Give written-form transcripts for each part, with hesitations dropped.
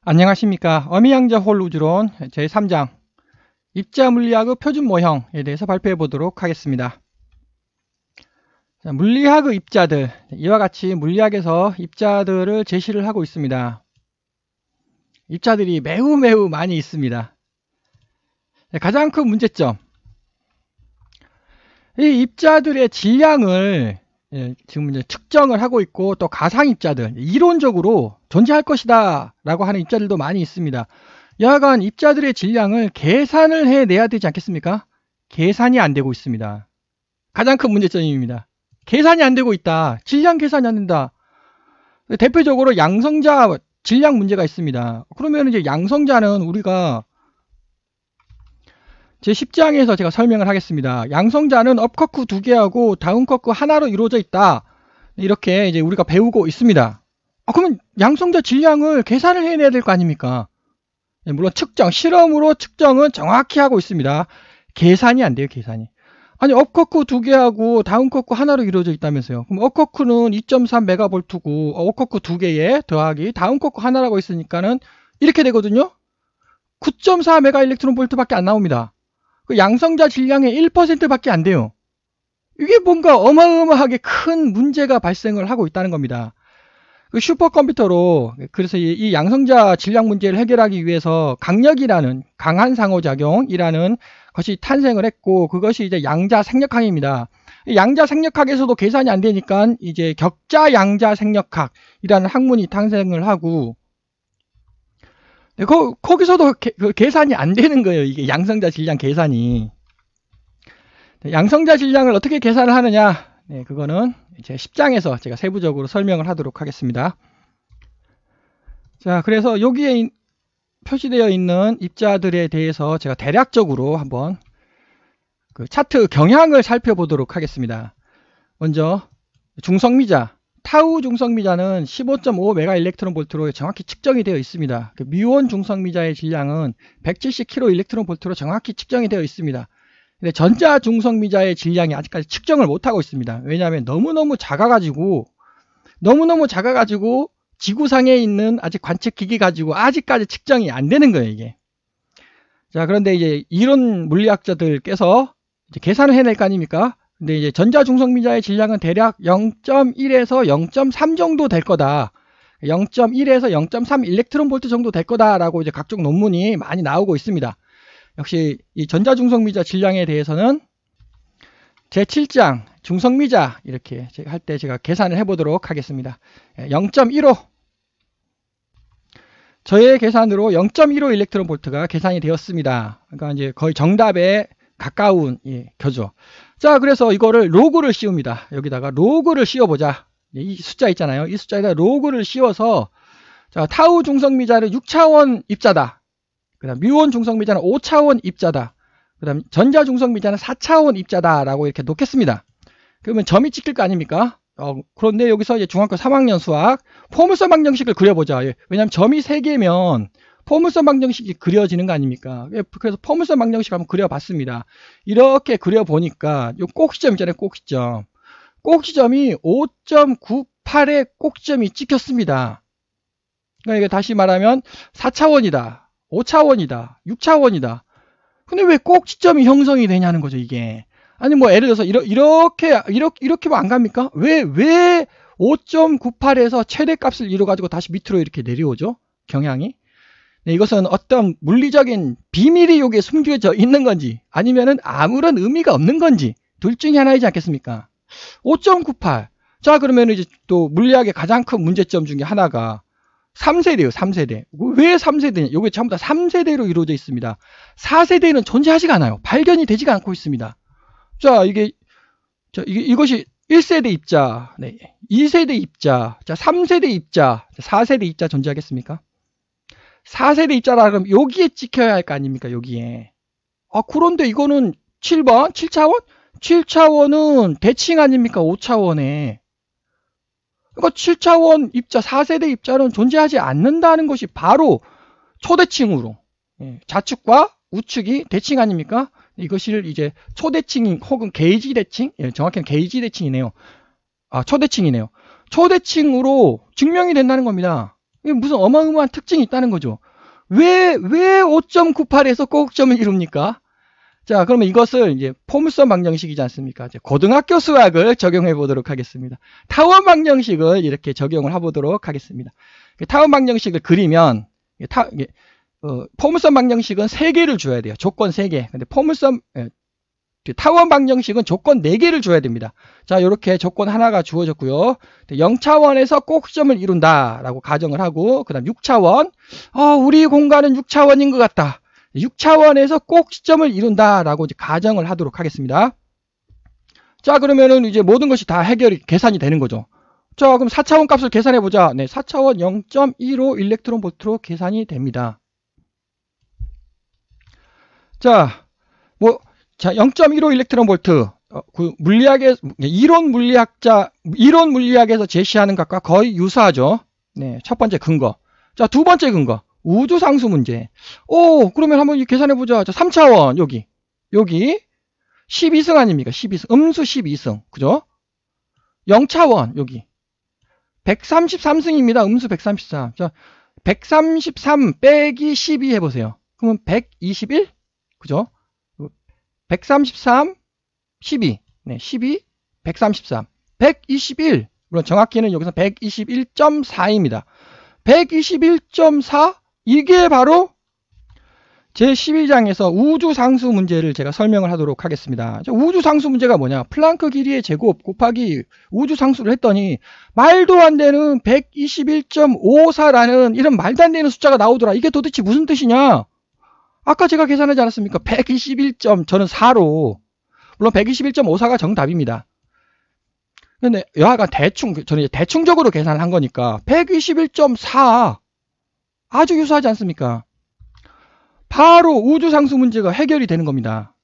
안녕하십니까. 어미양자 홀우주론 제3장 입자물리학의 표준 모형에 대해서 발표해 보도록 하겠습니다. 자, 물리학의 입자들, 이와 같이 물리학에서 입자들을 제시를 하고 있습니다. 입자들이 매우 많이 있습니다. 가장 큰 문제점, 이 입자들의 질량을 지금 이제 측정을 하고 있고, 또 가상 입자들, 이론적으로 존재할 것이다 라고 하는 입자들도 많이 있습니다. 여하간 입자들의 질량을 계산을 해내야 되지 않겠습니까? 계산이 안 되고 있습니다. 가장 큰 문제점입니다. 계산이 안 되고 있다. 질량 계산이 안 된다. 대표적으로 양성자 질량 문제가 있습니다. 그러면 이제 양성자는 우리가 제10장에서 제가 설명을 하겠습니다. 양성자는 업커크 2개하고 다운커크 하나로 이루어져 있다. 이렇게 이제 우리가 배우고 있습니다. 그러면 양성자 질량을 계산을 해내야 될 거 아닙니까? 물론 실험으로 측정은 정확히 하고 있습니다. 계산이 안 돼요, 계산이. 아니, 업커크 2개하고 다운커크 하나로 이루어져 있다면서요. 그럼 업커크는 2.3MV고, 업커크 2개에 더하기 다운커크 하나라고 있으니까는 이렇게 되거든요. 9.4MeV 밖에 안 나옵니다. 그 양성자 질량의 1%밖에 안 돼요. 이게 뭔가 어마어마하게 큰 문제가 발생을 하고 있다는 겁니다. 그 슈퍼컴퓨터로, 그래서 이 양성자 질량 문제를 해결하기 위해서 강력이라는, 강한 상호작용이라는 것이 탄생을 했고, 그것이 이제 양자 생력학입니다. 양자 생력학에서도 계산이 안 되니까 이제 격자 양자 생력학이라는 학문이 탄생을 하고, 거기서도 계산이 안 되는 거예요. 이게 양성자 질량 계산이. 양성자 질량을 어떻게 계산을 하느냐? 네, 그거는 제 10장에서 제가 세부적으로 설명을 하도록 하겠습니다. 자, 그래서 여기에 표시되어 있는 입자들에 대해서 제가 대략적으로 한번 그 차트 경향을 살펴보도록 하겠습니다. 먼저 중성미자, 타우 중성미자는 15.5MeV 정확히 측정이 되어 있습니다. 그 뮤온 중성미자의 질량은 170kEV 정확히 측정이 되어 있습니다. 근데 전자 중성미자의 질량이 아직까지 측정을 못하고 있습니다. 왜냐하면 너무너무 작아가지고 지구상에 있는 아직 관측기기 가지고 아직까지 측정이 안 되는 거예요, 이게. 자, 그런데 이제 이론 물리학자들께서 이제 계산을 해낼 거 아닙니까? 근데 이제 전자 중성미자의 질량은 대략 0.1에서 0.3 정도 될 거다. 0.1에서 0.3 일렉트론볼트 정도 될 거다라고 이제 각종 논문이 많이 나오고 있습니다. 역시 이 전자 중성미자 질량에 대해서는 제7장 중성미자 이렇게 할 때 제가 계산을 해보도록 하겠습니다. 0.15 저의 계산으로 0.15 일렉트론볼트가 계산이 되었습니다. 그러니까 이제 거의 정답에 가까운 교죠. 자, 그래서 이거를 로그를 씌웁니다. 여기다가 로그를 씌워보자. 이 숫자 있잖아요. 이 숫자에다 로그를 씌워서, 자, 타우 중성미자는 6차원 입자다. 그 다음 뮤온 중성미자는 5차원 입자다. 그 다음 전자 중성미자는 4차원 입자다라고 이렇게 놓겠습니다. 그러면 점이 찍힐 거 아닙니까? 그런데 여기서 이제 중학교 3학년 수학 포물선 방정식을 그려보자. 왜냐하면 점이 3개면 포물선 방정식이 그려지는 거 아닙니까? 그래서 포물선 방정식 한번 그려봤습니다. 이렇게 그려보니까 요 꼭지점 있잖아요. 꼭지점. 꼭지점이 5.98의 꼭지점이 찍혔습니다. 그러니까 이게 다시 말하면 4차원이다. 5차원이다. 6차원이다. 근데 왜 꼭지점이 형성이 되냐는 거죠, 이게. 아니, 뭐, 예를 들어서, 이렇게 뭐 안 갑니까? 왜 5.98에서 최대값을 이뤄가지고 다시 밑으로 이렇게 내려오죠? 경향이. 네, 이것은 어떤 물리적인 비밀이 여기에 숨겨져 있는 건지, 아니면은 아무런 의미가 없는 건지, 둘 중에 하나이지 않겠습니까? 5.98. 자, 그러면 이제 또 물리학의 가장 큰 문제점 중에 하나가 3세대예요, 3세대. 왜 3세대냐? 이게 전부 다 3세대로 이루어져 있습니다. 4세대는 존재하지가 않아요. 발견이 되지가 않고 있습니다. 자, 이것이 1세대 입자, 네, 2세대 입자, 자, 3세대 입자, 4세대 입자 존재하겠습니까? 4세대 입자라 그러면 여기에 찍혀야 할 거 아닙니까? 여기에. 그런데 이거는 7번, 7차원? 7차원은 대칭 아닙니까? 5차원에. 그러니까 7차원 입자, 4세대 입자는 존재하지 않는다는 것이 바로 초대칭으로, 좌측과 우측이 대칭 아닙니까? 이것을 이제 초대칭 혹은 게이지 대칭, 정확히는 게이지 대칭이네요. 초대칭이네요. 초대칭으로 증명이 된다는 겁니다. 이게 무슨 어마어마한 특징이 있다는 거죠. 왜 5.98에서 꼭점을 이룹니까? 자, 그러면 이것을 이제 포물선 방정식이지 않습니까? 이제 고등학교 수학을 적용해 보도록 하겠습니다. 타원 방정식을 이렇게 적용을 해보도록 하겠습니다. 타원 방정식을 그리면, 포물선 방정식은 3개를 줘야 돼요. 조건 3개. 근데 타원 방정식은 조건 4개를 줘야 됩니다. 자, 이렇게 조건 하나가 주어졌고요. 0차원에서 꼭지점을 이룬다라고 가정을 하고, 그 다음 6차원. 우리 공간은 6차원인 것 같다. 6차원에서 꼭지점을 이룬다라고 이제 가정을 하도록 하겠습니다. 자, 그러면은 이제 모든 것이 다 계산이 되는 거죠. 자, 그럼 4차원 값을 계산해 보자. 네, 4차원 0.15 일렉트론 볼트로 계산이 됩니다. 자, 0.15 일렉트론 볼트. 그 이론 물리학에서 제시하는 것과 거의 유사하죠. 네, 첫 번째 근거. 자, 두 번째 근거. 우주 상수 문제. 그러면 한번 계산해 보자. 자, 3차원 여기 12승 아닙니까? 12승. 음수 12승. 그죠? 0차원 여기 133승입니다. 음수 133. 자, 133 빼기 12 해보세요. 그러면 121? 그죠? 133, 12. 네, 12, 133. 121. 물론 정확히는 여기서 121.4입니다. 121.4? 이게 바로 제12장에서 우주상수 문제를 제가 설명을 하도록 하겠습니다. 우주상수 문제가 뭐냐? 플랑크 길이의 제곱 곱하기 우주상수를 했더니 말도 안 되는 121.54라는 이런 말도 안 되는 숫자가 나오더라. 이게 도대체 무슨 뜻이냐? 아까 제가 계산하지 않았습니까? 121. 저는 4로. 물론 121.54가 정답입니다. 근데 여하간 저는 대충적으로 계산한 거니까 121.4 아주 유사하지 않습니까? 바로 우주상수 문제가 해결이 되는 겁니다.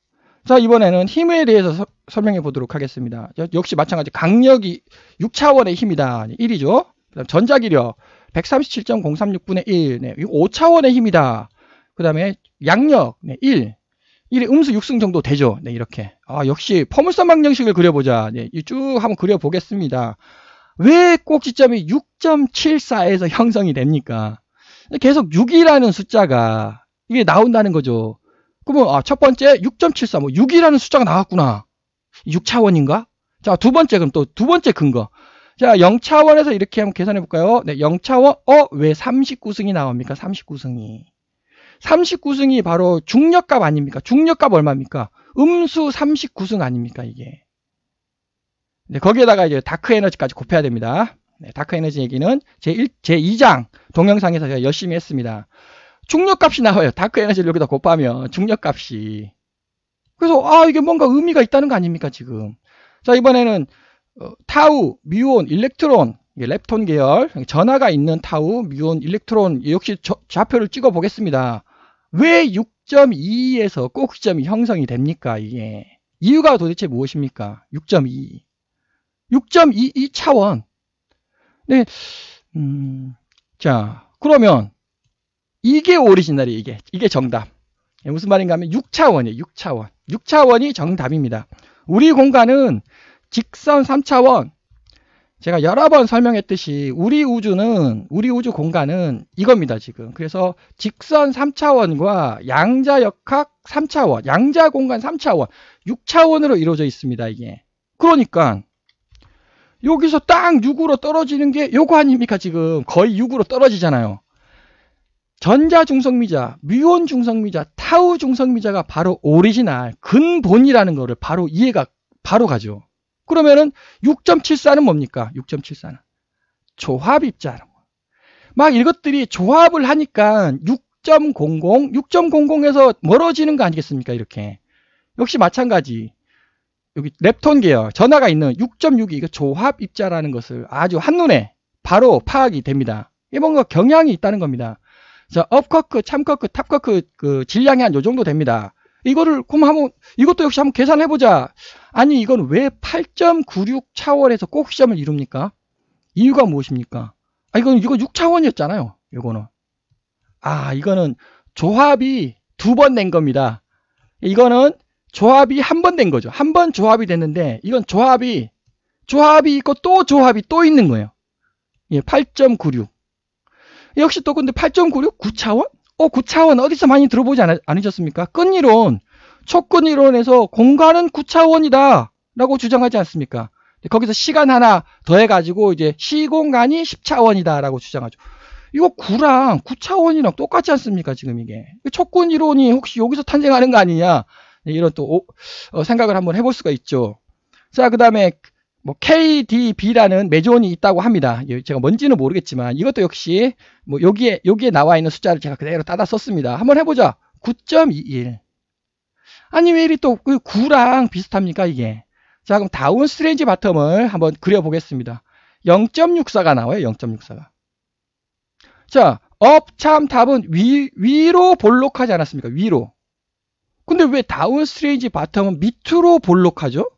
자, 이번에는 힘에 대해서 설명해 보도록 하겠습니다. 역시 마찬가지 강력이 6차원의 힘이다. 1이죠. 그다음 전자기력 137.036분의 1. 네, 이거 5차원의 힘이다. 그 다음에 양력 1. 1의 음수 6승 정도 되죠. 네, 이렇게. 역시 포물선 방정식을 그려보자. 네, 쭉 한번 그려보겠습니다. 왜 꼭지점이 6.74에서 형성이 됩니까? 계속 6이라는 숫자가 이게 나온다는 거죠. 그러면 첫 번째 6.74 6이라는 숫자가 나왔구나. 6차원인가? 자, 두 번째 그럼 또 두 번째 근거. 자, 0차원에서 이렇게 한번 계산해 볼까요? 네, 0차원 왜 39승이 나옵니까? 39승이. 39승이 바로 중력값 아닙니까? 중력값 얼마입니까? 음수 39승 아닙니까, 이게. 네, 거기에다가 이제 다크 에너지까지 곱해야 됩니다. 네, 다크 에너지 얘기는 제2장 동영상에서 제가 열심히 했습니다. 중력값이 나와요. 다크 에너지를 여기다 곱하면 중력값이. 그래서 이게 뭔가 의미가 있다는 거 아닙니까, 지금. 자, 이번에는 타우, 뮤온, 일렉트론, 렙톤 계열, 전하가 있는 타우, 뮤온, 일렉트론 역시 좌표를 찍어 보겠습니다. 왜 6.22에서 꼭지점이 형성이 됩니까, 이게? 이유가 도대체 무엇입니까? 6.22. 6.22 차원. 네, 자, 그러면 이게 오리지널이 이게 정답. 무슨 말인가 하면 6차원이에요. 6차원. 6차원이 정답입니다. 우리 공간은 직선 3차원. 제가 여러 번 설명했듯이 우리 우주 공간은 이겁니다, 지금. 그래서 직선 3차원과 양자역학 3차원, 양자 공간 3차원, 6차원으로 이루어져 있습니다, 이게. 그러니까 여기서 딱 6으로 떨어지는 게 요거 아닙니까, 지금. 거의 6으로 떨어지잖아요. 전자 중성미자, 뮤온 중성미자, 타우 중성미자가 바로 오리지널, 근본이라는 거를 바로 이해가 바로 가죠. 그러면은 6.74는 뭡니까? 6.74는 조합입자라는 거. 막 이것들이 조합을 하니까 6.00, 6.00에서 멀어지는 거 아니겠습니까? 이렇게. 역시 마찬가지. 여기 렙톤 계열, 전하가 있는 6.62, 이거 조합입자라는 것을 아주 한눈에 바로 파악이 됩니다. 이게 뭔가 경향이 있다는 겁니다. 자, 업커크, 참커크, 탑커크 그 질량이 한 요 정도 됩니다. 이것도 역시 한번 계산해보자. 아니, 이건 왜 8.96 차원에서 꼭지점을 이룹니까? 이유가 무엇입니까? 이거 6차원이었잖아요. 이거는 조합이 2번 된 겁니다. 이거는 조합이 한 번 된 거죠. 한 번 조합이 됐는데, 이건 조합이 있고 또 조합이 또 있는 거예요. 8.96. 역시 또 근데 8.96 9차원? 9차원 어디서 많이 들어보지 않으셨습니까? 끈이론, 촉근이론에서 공간은 9차원이다 라고 주장하지 않습니까? 거기서 시간 하나 더해가지고 이제 시공간이 10차원이다 라고 주장하죠. 이거 9랑 9차원이랑 똑같지 않습니까? 지금 이게 촉근이론이 혹시 여기서 탄생하는 거 아니냐, 이런 또 생각을 한번 해볼 수가 있죠. 자, 그 다음에 뭐 KDB라는 메존이 있다고 합니다. 제가 뭔지는 모르겠지만 이것도 역시 뭐 여기에 나와 있는 숫자를 제가 그대로 따다 썼습니다. 한번 해보자. 9.21. 아니 왜 이리 또 9랑 비슷합니까 이게? 자, 그럼 다운 스트레인지 바텀을 한번 그려보겠습니다. 0.64가 나와요. 0.64가. 자, 업참 답은 위로 볼록하지 않았습니까? 위로. 근데 왜 다운 스트레인지 바텀은 밑으로 볼록하죠?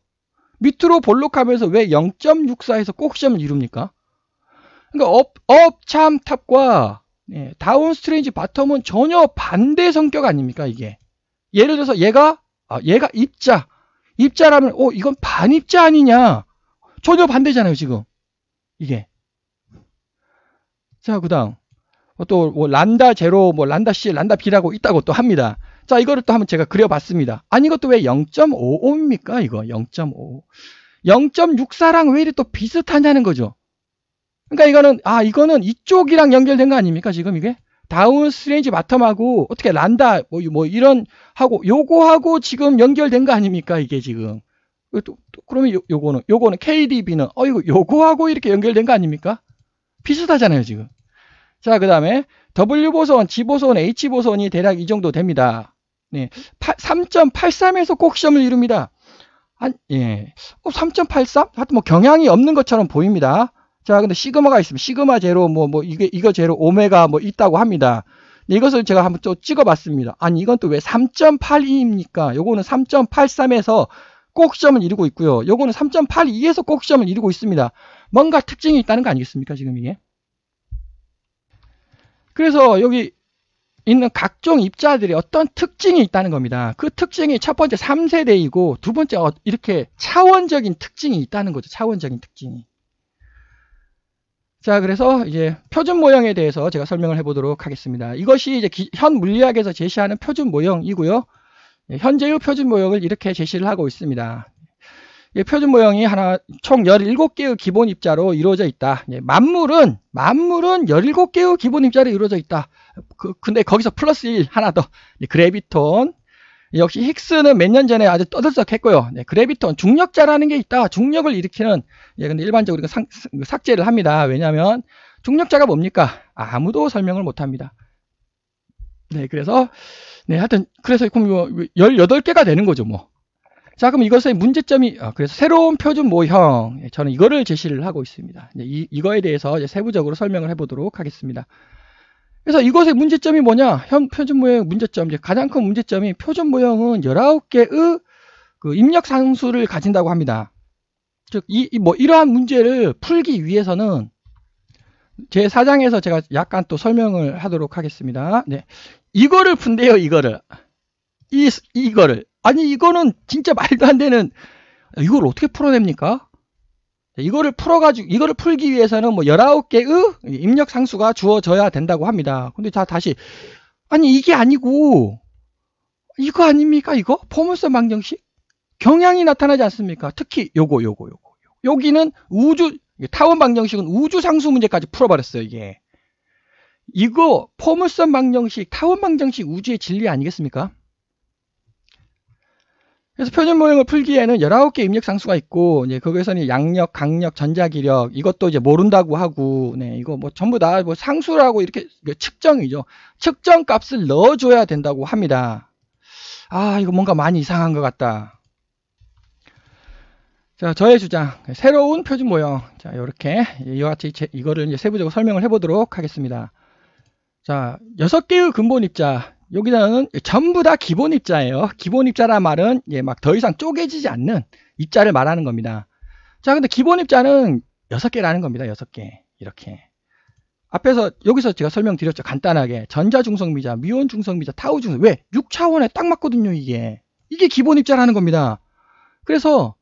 밑으로 볼록하면서 왜 0.64에서 꼭 시험을 이룹니까? 그러니까 업참 탑과 다운 스트레인지 바텀은 전혀 반대 성격 아닙니까 이게? 예를 들어서 얘가 입자라면 이건 반입자 아니냐? 전혀 반대잖아요 지금 이게. 자, 그다음 또 뭐 란다 제로, 뭐 란다 C, 란다 B라고 있다고 또 합니다. 자, 이거를 또 한번 제가 그려봤습니다. 아니 이것도 왜 0.55입니까 이거? 0.5. 0.64랑 왜 이리 또 비슷하냐는 거죠. 그러니까 이거는 이쪽이랑 연결된 거 아닙니까 지금 이게? 다운 스트레인지 바텀하고 어떻게 란다 뭐 이런 하고 요거하고 지금 연결된 거 아닙니까 이게 지금? 그러면 요거는 KDB는 요거하고 이렇게 연결된 거 아닙니까? 비슷하잖아요 지금. 자, 그 다음에 W보선, G보선, H보선이 대략 이 정도 됩니다. 네, 3.83에서 꼭 시험을 이룹니다. 3.83? 하여튼 뭐 경향이 없는 것처럼 보입니다. 자, 근데 시그마가 있습니다. 시그마 제로, 이거 제로, 오메가 뭐 있다고 합니다. 이것을 제가 한번 또 찍어봤습니다. 아니, 이건 또 왜 3.82입니까? 요거는 3.83에서 꼭 시험을 이루고 있고요. 요거는 3.82에서 꼭 시험을 이루고 있습니다. 뭔가 특징이 있다는 거 아니겠습니까? 지금 이게. 그래서 여기 있는 각종 입자들이 어떤 특징이 있다는 겁니다. 그 특징이 첫 번째 3세대이고 두 번째 이렇게 차원적인 특징이 있다는 거죠. 차원적인 특징이. 자, 그래서 이제 표준 모형에 대해서 제가 설명을 해보도록 하겠습니다. 이것이 이제 현 물리학에서 제시하는 표준 모형이고요. 현재의 표준 모형을 이렇게 제시를 하고 있습니다. 표준 모형이 총 17개의 기본 입자로 이루어져 있다. 만물은 17개의 기본 입자로 이루어져 있다. 근데 거기서 플러스 1 하나 더. 그래비톤. 역시 힉스는 몇 년 전에 아주 떠들썩했고요. 그래비톤, 중력자라는 게 있다. 중력을 일으키는, 근데 일반적으로 삭제를 합니다. 왜냐하면 중력자가 뭡니까? 아무도 설명을 못 합니다. 그래서, 하여튼, 그래서 18개가 되는 거죠, 뭐. 자, 그럼 이것의 문제점이, 그래서 새로운 표준 모형, 저는 이거를 제시를 하고 있습니다. 이거에 대해서 이제 세부적으로 설명을 해보도록 하겠습니다. 그래서 이것의 문제점이 뭐냐? 현 표준 모형의 문제점, 이제 가장 큰 문제점이 표준 모형은 19개의 그 입력 상수를 가진다고 합니다. 즉, 이러한 문제를 풀기 위해서는 제 4장에서 제가 약간 또 설명을 하도록 하겠습니다. 이거를 푼대요, 이거를. 이거를. 아니, 이거는 진짜 말도 안 되는, 이걸 어떻게 풀어냅니까? 이거를 풀기 위해서는 19개의 입력 상수가 주어져야 된다고 합니다. 근데 다시, 아니, 이게 아니고, 이거 아닙니까, 이거? 포물선 방정식? 경향이 나타나지 않습니까? 특히 요거. 여기는 타원 방정식은 우주 상수 문제까지 풀어버렸어요, 이게. 이거, 포물선 방정식, 타원 방정식 우주의 진리 아니겠습니까? 그래서 표준 모형을 풀기에는 19개 입력 상수가 있고, 거기에서는 양력, 강력, 전자기력, 이것도 이제 모른다고 하고, 이거 전부 다 상수라고 이렇게 측정이죠. 측정 값을 넣어줘야 된다고 합니다. 이거 뭔가 많이 이상한 것 같다. 자, 저의 주장. 새로운 표준 모형. 자, 요렇게, 이와 같이 이거를 이제 세부적으로 설명을 해보도록 하겠습니다. 자, 6개의 근본 입자. 여기서는 전부 다 기본 입자예요. 기본 입자란 말은 막 더 이상 쪼개지지 않는 입자를 말하는 겁니다. 자, 근데 기본 입자는 6개라는 겁니다. 6개. 이렇게. 여기서 제가 설명드렸죠. 간단하게. 전자중성미자, 미온중성미자, 타우중성. 왜? 6차원에 딱 맞거든요, 이게. 이게 기본 입자라는 겁니다. 그래서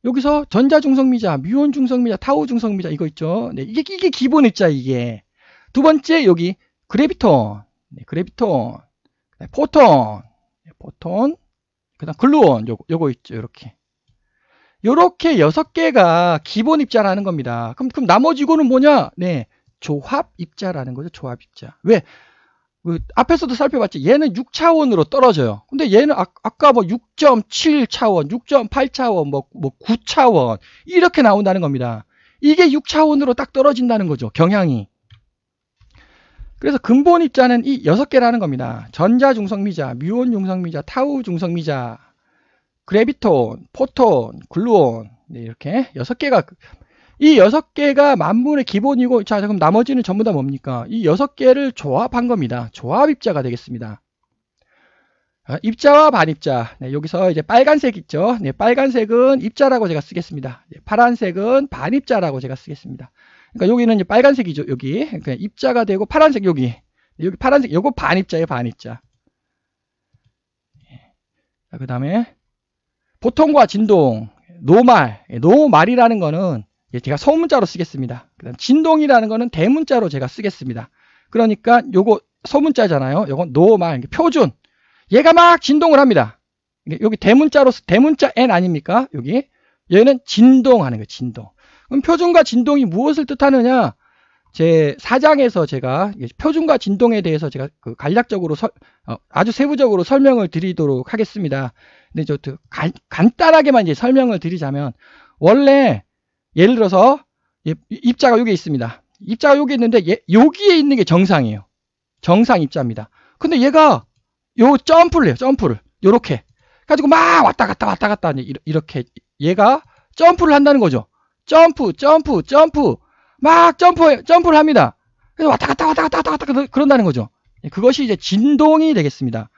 여기서 전자중성미자, 미온중성미자, 타우중성미자 이거 있죠. 이게 기본 입자, 이게. 두 번째 여기 그래비톤, 네, 그래비톤, 포톤, 포톤, 그다음 글루온 요거 있죠. 요렇게 6개가 기본 입자라는 겁니다. 그럼 나머지 이거는 뭐냐? 네, 조합 입자라는 거죠. 조합 입자. 왜? 앞에서도 살펴봤지. 얘는 6차원으로 떨어져요. 근데 얘는 아까 뭐 6.7차원, 6.8차원, 뭐 9차원 이렇게 나온다는 겁니다. 이게 6차원으로 딱 떨어진다는 거죠. 경향이. 그래서 근본 입자는 이 6개라는 겁니다. 전자 중성미자, 뮤온 중성미자, 타우 중성미자, 그래비톤, 포톤, 글루온, 네, 이렇게 6개가, 이 6개가 만물의 기본이고, 자, 그럼 나머지는 전부 다 뭡니까? 이 6개를 조합한 겁니다. 조합 입자가 되겠습니다. 입자와 반입자. 네, 여기서 이제 빨간색 있죠? 네, 빨간색은 입자라고 제가 쓰겠습니다. 네, 파란색은 반입자라고 제가 쓰겠습니다. 그러니까 여기는 이제 빨간색이죠, 여기. 그러니까 입자가 되고, 파란색 여기. 여기 파란색, 요거 반입자예요, 반입자. 그 다음에, 보통과 진동, 노말. 노말이라는 거는 제가 소문자로 쓰겠습니다. 그다음 진동이라는 거는 대문자로 제가 쓰겠습니다. 그러니까 요거 소문자잖아요. 요건 노말, 표준. 얘가 막 진동을 합니다. 여기 대문자 N 아닙니까? 여기. 얘는 진동하는 거예요, 진동. 그럼 표준과 진동이 무엇을 뜻하느냐? 제 4장에서 제가 표준과 진동에 대해서 제가 간략적으로 아주 세부적으로 설명을 드리도록 하겠습니다. 근데 간단하게만 이제 설명을 드리자면, 원래 예를 들어서 입자가 여기 있습니다. 입자가 여기 있는데 여기에 있는 게 정상이에요. 정상 입자입니다. 근데 얘가 요 점프를 해요. 점프를 요렇게 가지고 막 왔다 갔다 이렇게 얘가 점프를 한다는 거죠. 점프 막 점프를 합니다. 그래서 왔다 갔다 그런다는 거죠. 그것이 이제 진동이 되겠습니다.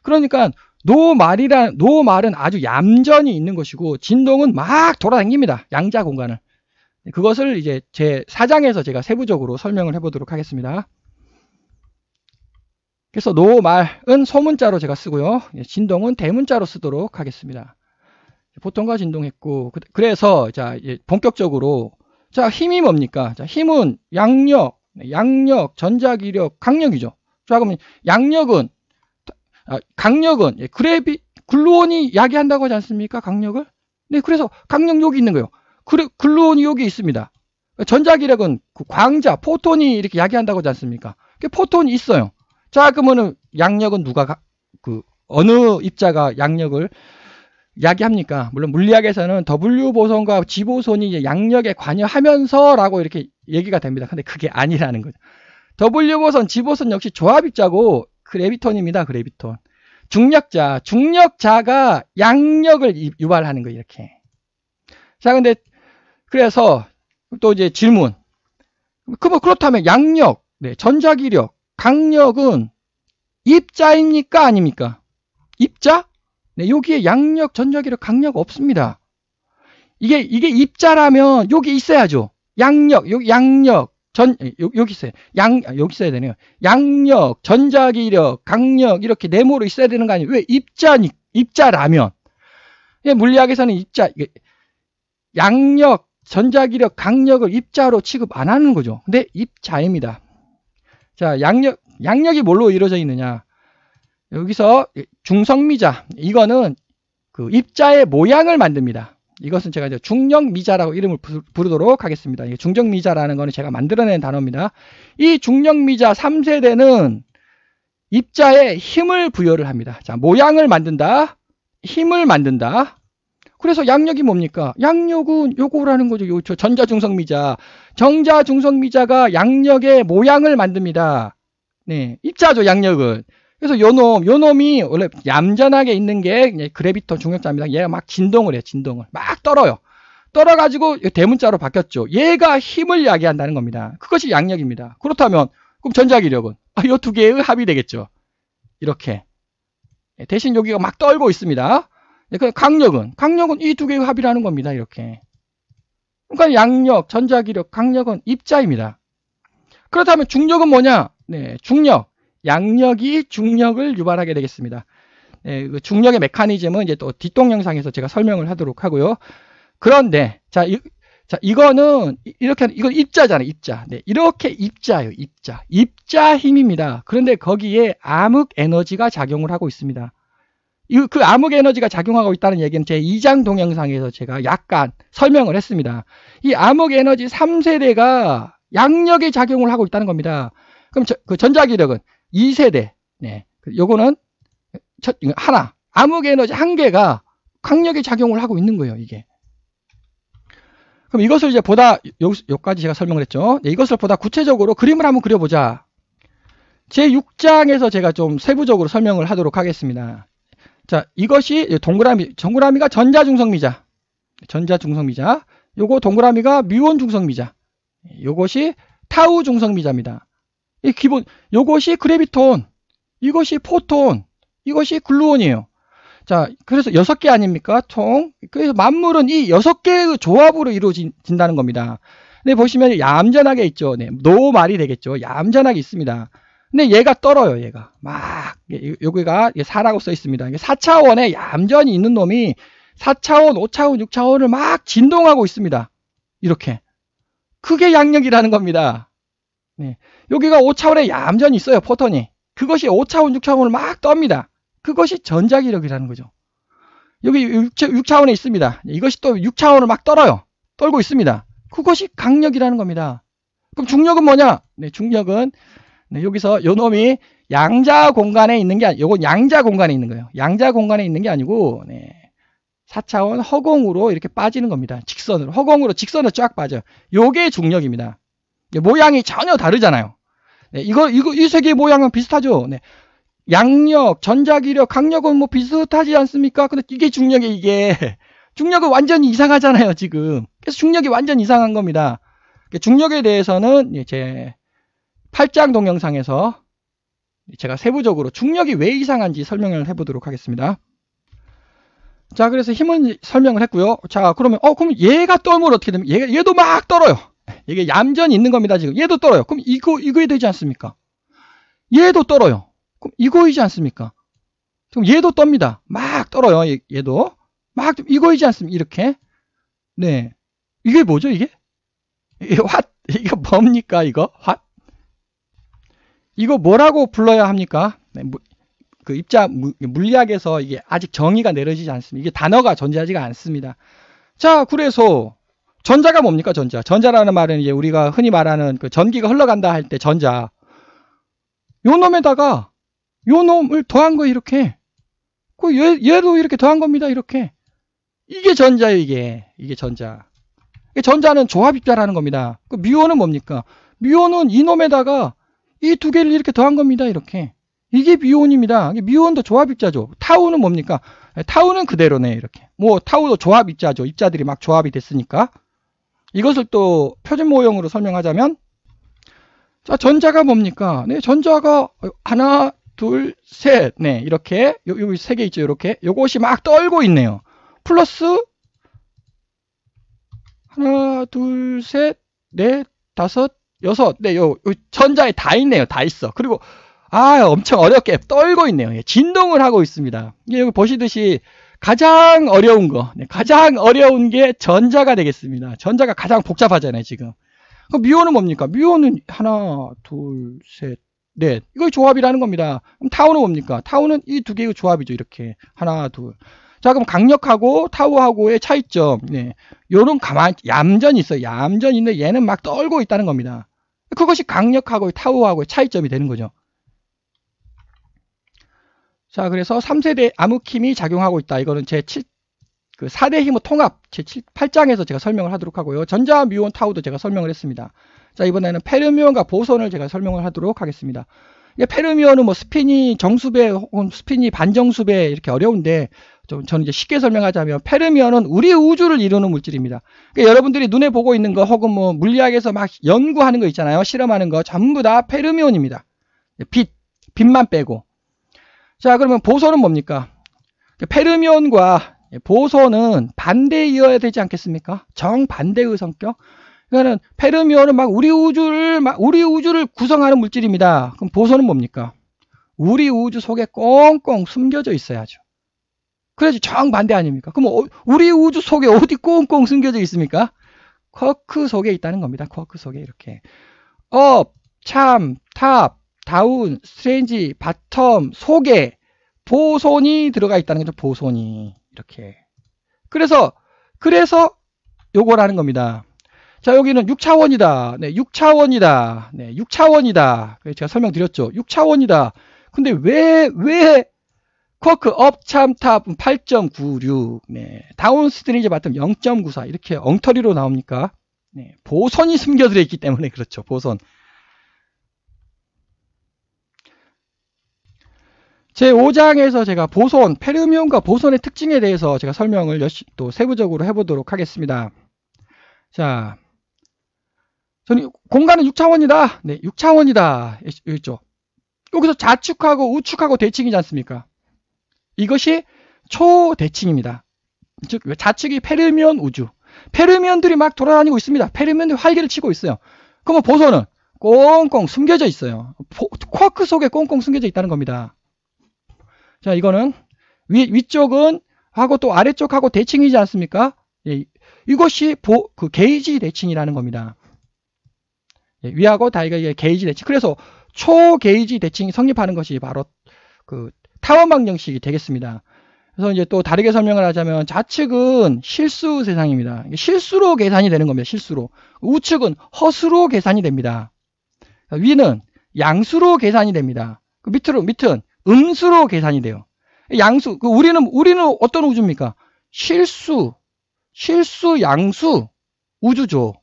그러니까 노말은 아주 얌전히 있는 것이고, 진동은 막 돌아다닙니다. 양자 공간을. 그것을 이제 제 4장에서 제가 세부적으로 설명을 해보도록 하겠습니다. 그래서 노말은 소문자로 제가 쓰고요. 진동은 대문자로 쓰도록 하겠습니다. 보통과 진동했고, 그래서 자, 본격적으로, 자, 힘이 뭡니까? 자, 힘은 양력, 전자기력, 강력이죠. 자, 그러면 강력은 글루온이 이야기한다고 하지 않습니까? 강력을. 네, 그래서 강력 여기 있는 거예요. 글루온이 여기 있습니다. 전자기력은 광자, 포톤이 이렇게 이야기한다고 하지 않습니까? 포톤이 있어요. 자, 그러면은 양력은 어느 입자가 양력을 이야기합니까? 물론 물리학에서는 W 보선과 G 보선이 이제 양력에 관여하면서라고 이렇게 얘기가 됩니다. 근데 그게 아니라는 거죠. W 보선, G 보선 역시 조합 입자고 그래비톤입니다. 그래비톤. 중력자가 양력을 유발하는 거예요. 이렇게. 자, 근데 그래서 또 이제 질문. 그렇다면 양력, 네, 전자기력, 강력은 입자입니까? 아닙니까? 입자? 네, 여기에 양력, 전자기력, 강력 없습니다. 이게 입자라면 여기 있어야죠. 여기 있어요. 여기 있어야 되네요. 양력, 전자기력, 강력 이렇게 네모로 있어야 되는 거 아니에요? 왜? 입자라면. 물리학에서는 양력, 전자기력, 강력을 입자로 취급 안 하는 거죠. 근데 입자입니다. 자, 양력이 뭘로 이루어져 있느냐? 여기서 중성미자, 이거는 그 입자의 모양을 만듭니다. 이것은 제가 이제 중력미자라고 이름을 부르도록 하겠습니다. 중력미자라는 거는 제가 만들어낸 단어입니다. 이 중력미자 3세대는 입자에 힘을 부여를 합니다. 자, 모양을 만든다. 힘을 만든다. 그래서 양력이 뭡니까? 양력은 요거라는 거죠. 전자중성미자. 전자중성미자가 양력의 모양을 만듭니다. 네, 입자죠, 양력은. 그래서 요놈이 원래 얌전하게 있는 게 그래비톤 중력자입니다. 얘가 막 진동을 해요. 진동을. 막 떨어요. 떨어가지고 대문자로 바뀌었죠. 얘가 힘을 이야기한다는 겁니다. 그것이 양력입니다. 그렇다면 그럼 전자기력은? 요 두 개의 합이 되겠죠. 이렇게. 대신 여기가 막 떨고 있습니다. 강력은 이 두 개의 합이라는 겁니다. 이렇게. 그러니까 양력, 전자기력, 강력은 입자입니다. 그렇다면 중력은 뭐냐? 네, 중력. 양력이 중력을 유발하게 되겠습니다. 네, 그 중력의 메커니즘은 이제 또 뒷동 영상에서 제가 설명을 하도록 하고요. 그런데, 자, 자, 이거는 이렇게 이건 입자잖아요. 입자. 네, 이렇게 입자예요. 입자. 입자 힘입니다. 그런데 거기에 암흑 에너지가 작용을 하고 있습니다. 그 암흑 에너지가 작용하고 있다는 얘기는 제 2장 동영상에서 제가 약간 설명을 했습니다. 이 암흑 에너지 3세대가 양력에 작용을 하고 있다는 겁니다. 그럼 그 전자기력은 2세대. 네. 요거는 하나. 암흑 에너지 한 개가 강력에 작용을 하고 있는 거예요, 이게. 그럼 이것을 이제 보다, 여기까지 제가 설명을 했죠. 네, 이것을 보다 구체적으로 그림을 한번 그려보자. 제 6장에서 제가 좀 세부적으로 설명을 하도록 하겠습니다. 자, 이것이 동그라미가 전자중성미자. 전자중성미자. 요거 동그라미가 뮤온중성미자. 요것이 타우중성미자입니다. 이 기본, 요것이 그래비톤. 이것이 포톤. 이것이 글루온이에요. 자, 그래서 6개 아닙니까? 총. 그래서 만물은 이 6개의 조합으로 이루어진다는 겁니다. 근데 보시면 얌전하게 있죠. 네, 노말이 되겠죠. 얌전하게 있습니다. 근데 얘가 떨어요, 얘가. 막, 여기가 4라고 써 있습니다. 4차원에 얌전히 있는 놈이 4차원, 5차원, 6차원을 막 진동하고 있습니다. 이렇게. 그게 양력이라는 겁니다. 네. 여기가 5차원에 얌전히 있어요, 포톤이. 그것이 5차원, 6차원을 막 떱니다. 그것이 전자기력이라는 거죠. 여기 6차원에 있습니다. 이것이 또 6차원을 막 떨고 있습니다. 그것이 강력이라는 겁니다. 그럼 중력은 뭐냐? 네, 중력은 네, 여기서 요 놈이 양자 공간에 있는 게 요건 양자 공간에 있는 거예요. 양자 공간에 있는 게 아니고 네, 4차원 허공으로 이렇게 빠지는 겁니다. 직선으로 허공으로 직선으로 쫙 빠져요. 요게 중력입니다. 모양이 전혀 다르잖아요. 네, 이 세 개의 모양은 비슷하죠. 네. 양력, 전자기력, 강력은 뭐 비슷하지 않습니까? 근데 이게 중력이 중력은 완전히 이상하잖아요, 지금. 그래서 중력이 완전히 이상한 겁니다. 중력에 대해서는 제 8장 동영상에서 제가 세부적으로 중력이 왜 이상한지 설명을 해보도록 하겠습니다. 자, 그래서 힘은 설명을 했고요. 자, 그럼 얘가 떨면 어떻게 됩니까? 얘도 막 떨어요. 이게 얌전히 있는 겁니다, 지금. 얘도 떨어요. 그럼 이거에 되지 않습니까? 얘도 떨어요. 그럼 이거이지 않습니까? 그럼 얘도 떱니다. 막 떨어요. 얘도. 막 이거이지 않습니까? 이렇게. 네. 이게 뭐죠, 이게? 이거 뭡니까, 이거? 이거 뭐라고 불러야 합니까? 네, 그 물리학에서 이게 아직 정의가 내려지지 않습니다. 이게 단어가 존재하지가 않습니다. 자, 그래서 전자가 뭡니까, 전자? 전자라는 말은 이제 우리가 흔히 말하는 그 전기가 흘러간다 할 때 전자. 요 놈에다가 요 놈을 더한 거 이렇게. 얘도 이렇게 더한 겁니다. 이렇게. 이게 전자예요, 이게. 이게 전자. 전자는 조합입자라는 겁니다. 그 뮤온은 뭡니까? 뮤온은 이 놈에다가 이 두 개를 이렇게 더한 겁니다. 이렇게. 이게 뮤온입니다. 뮤온도 조합입자죠. 타우는 뭡니까? 타우는 그대로네. 이렇게. 뭐 타우도 조합입자죠. 입자들이 막 조합이 됐으니까. 이것을 또 표준 모형으로 설명하자면 자, 전자가 뭡니까? 네, 전자가 하나, 둘, 셋. 네, 이렇게 여기 세 개 있죠. 이렇게. 요것이 막 떨고 있네요. 플러스 하나, 둘, 셋, 넷, 다섯, 여섯. 네, 요 전자에 다 있네요. 다 있어. 그리고 엄청 어렵게 떨고 있네요. 예, 진동을 하고 있습니다. 여기 보시듯이 가장 어려운 거, 네, 가장 어려운 게 전자가 되겠습니다. 전자가 가장 복잡하잖아요, 지금. 그럼 뮤온은 뭡니까? 뮤온은 하나, 둘, 셋, 넷. 이거 조합이라는 겁니다. 그럼 타우는 뭡니까? 타우는 이 두 개의 조합이죠. 이렇게. 하나, 둘. 자, 그럼 강력하고 타우하고의 차이점. 네. 요런 얌전히 있어요. 얌전히 있는데 얘는 막 떨고 있다는 겁니다. 그것이 강력하고 타우하고의 차이점이 되는 거죠. 자, 그래서 3세대 암흑힘이 작용하고 있다. 이거는 제 4대 힘의 통합, 제 8장에서 제가 설명을 하도록 하고요. 전자, 뮤온, 타우도 제가 설명을 했습니다. 자, 이번에는 페르미온과 보손을 제가 설명을 하도록 하겠습니다. 페르미온은 뭐 스피니 정수배 혹은 스피니 반정수배 이렇게 어려운데 저는 이제 쉽게 설명하자면 페르미온은 우리 우주를 이루는 물질입니다. 그러니까 여러분들이 눈에 보고 있는 거 혹은 뭐 물리학에서 막 연구하는 거 있잖아요. 실험하는 거 전부 다 페르미온입니다. 빛만 빼고. 자, 그러면 보손은 뭡니까? 페르미온과 보손은 반대이어야 되지 않겠습니까? 정반대의 성격. 그러니까는 페르미온은 막 우리 우주를 구성하는 물질입니다. 그럼 보손은 뭡니까? 우리 우주 속에 꽁꽁 숨겨져 있어야죠. 그래야지 정반대 아닙니까? 그럼 우리 우주 속에 어디 꽁꽁 숨겨져 있습니까? 쿼크 속에 있다는 겁니다. 쿼크 속에 이렇게 업, 참, 탑, 다운, 스트레인지, 바텀, 속에 보손이 들어가 있다는 거죠. 보손이 이렇게. 그래서 요거라는 겁니다. 자, 여기는 6차원이다. 네, 6차원이다. 네, 6차원이다. 제가 설명드렸죠. 6차원이다. 근데 왜 쿼크 업, 참, 탑 8.96, 네, 다운 스트레인지 바텀 0.94 이렇게 엉터리로 나옵니까? 네, 보손이 숨겨들어 있기 때문에 그렇죠. 보손. 제5장에서 제가 보손, 페르미온과 보손의 특징에 대해서 제가 설명을 또 세부적으로 해보도록 하겠습니다. 자, 저는 공간은 6차원이다. 네, 6차원이다. 있죠. 여기서 좌측하고 우측하고 대칭이지 않습니까? 이것이 초대칭입니다. 즉 좌측이 페르미온 우주. 페르미온들이 막 돌아다니고 있습니다. 페르미온들이 활기를 치고 있어요. 그러면 보손은 꽁꽁 숨겨져 있어요. 쿼크 속에 꽁꽁 숨겨져 있다는 겁니다. 자, 이거는 위쪽은 하고 또 아래쪽하고 대칭이지 않습니까? 예, 이것이 그 게이지 대칭이라는 겁니다. 예, 위하고 다이가 게이지 대칭. 그래서 초게이지 대칭이 성립하는 것이 바로 그 타원 방정식이 되겠습니다. 그래서 이제 또 다르게 설명을 하자면 좌측은 실수 세상입니다. 실수로 계산이 되는 겁니다. 실수로. 우측은 허수로 계산이 됩니다. 위는 양수로 계산이 됩니다. 밑은 음수로 계산이 돼요. 양수, 우리는 어떤 우주입니까? 실수, 양수, 우주죠.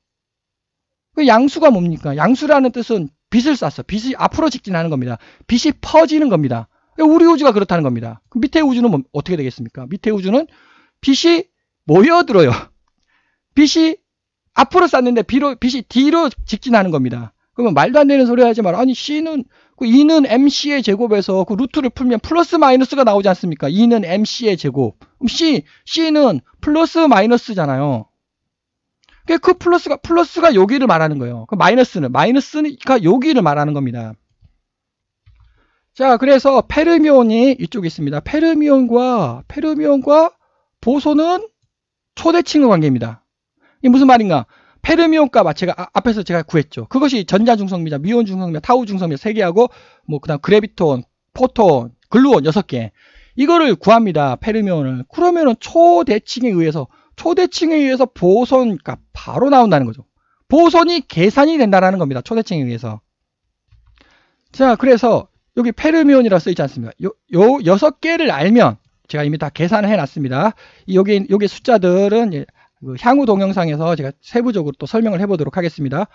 그 양수가 뭡니까? 양수라는 뜻은 빛을 쐈어. 빛이 앞으로 직진하는 겁니다. 빛이 퍼지는 겁니다. 우리 우주가 그렇다는 겁니다. 그럼 밑에 우주는 어떻게 되겠습니까? 밑에 우주는 빛이 모여들어요. 빛이 앞으로 쐈는데 빛이 뒤로 직진하는 겁니다. 그러면 말도 안 되는 소리 하지 마라. 아니 E는 MC의 제곱에서 그 루트를 풀면 플러스 마이너스가 나오지 않습니까? E는 MC의 제곱. 그럼 C는 플러스 마이너스잖아요. 그 플러스가 여기를 말하는 거예요. 그 마이너스가 여기를 말하는 겁니다. 자, 그래서 페르미온이 이쪽에 있습니다. 페르미온과 보손은 초대칭의 관계입니다. 이게 무슨 말인가? 페르미온 값 앞에서 제가 구했죠. 그것이 전자중성미자, 미온중성미자, 타우중성미자 3개하고 그다음 그래비톤, 포톤, 글루온 6개. 이거를 구합니다. 페르미온을. 그러면은 초대칭에 의해서 보손 값 바로 나온다는 거죠. 보손이 계산이 된다는 겁니다. 초대칭에 의해서. 자, 그래서 여기 페르미온이라고 써있지 않습니까? 요 6개를 알면 제가 이미 다 계산을 해놨습니다. 여기 숫자들은 향후 동영상에서 제가 세부적으로 또 설명을 해보도록 하겠습니다.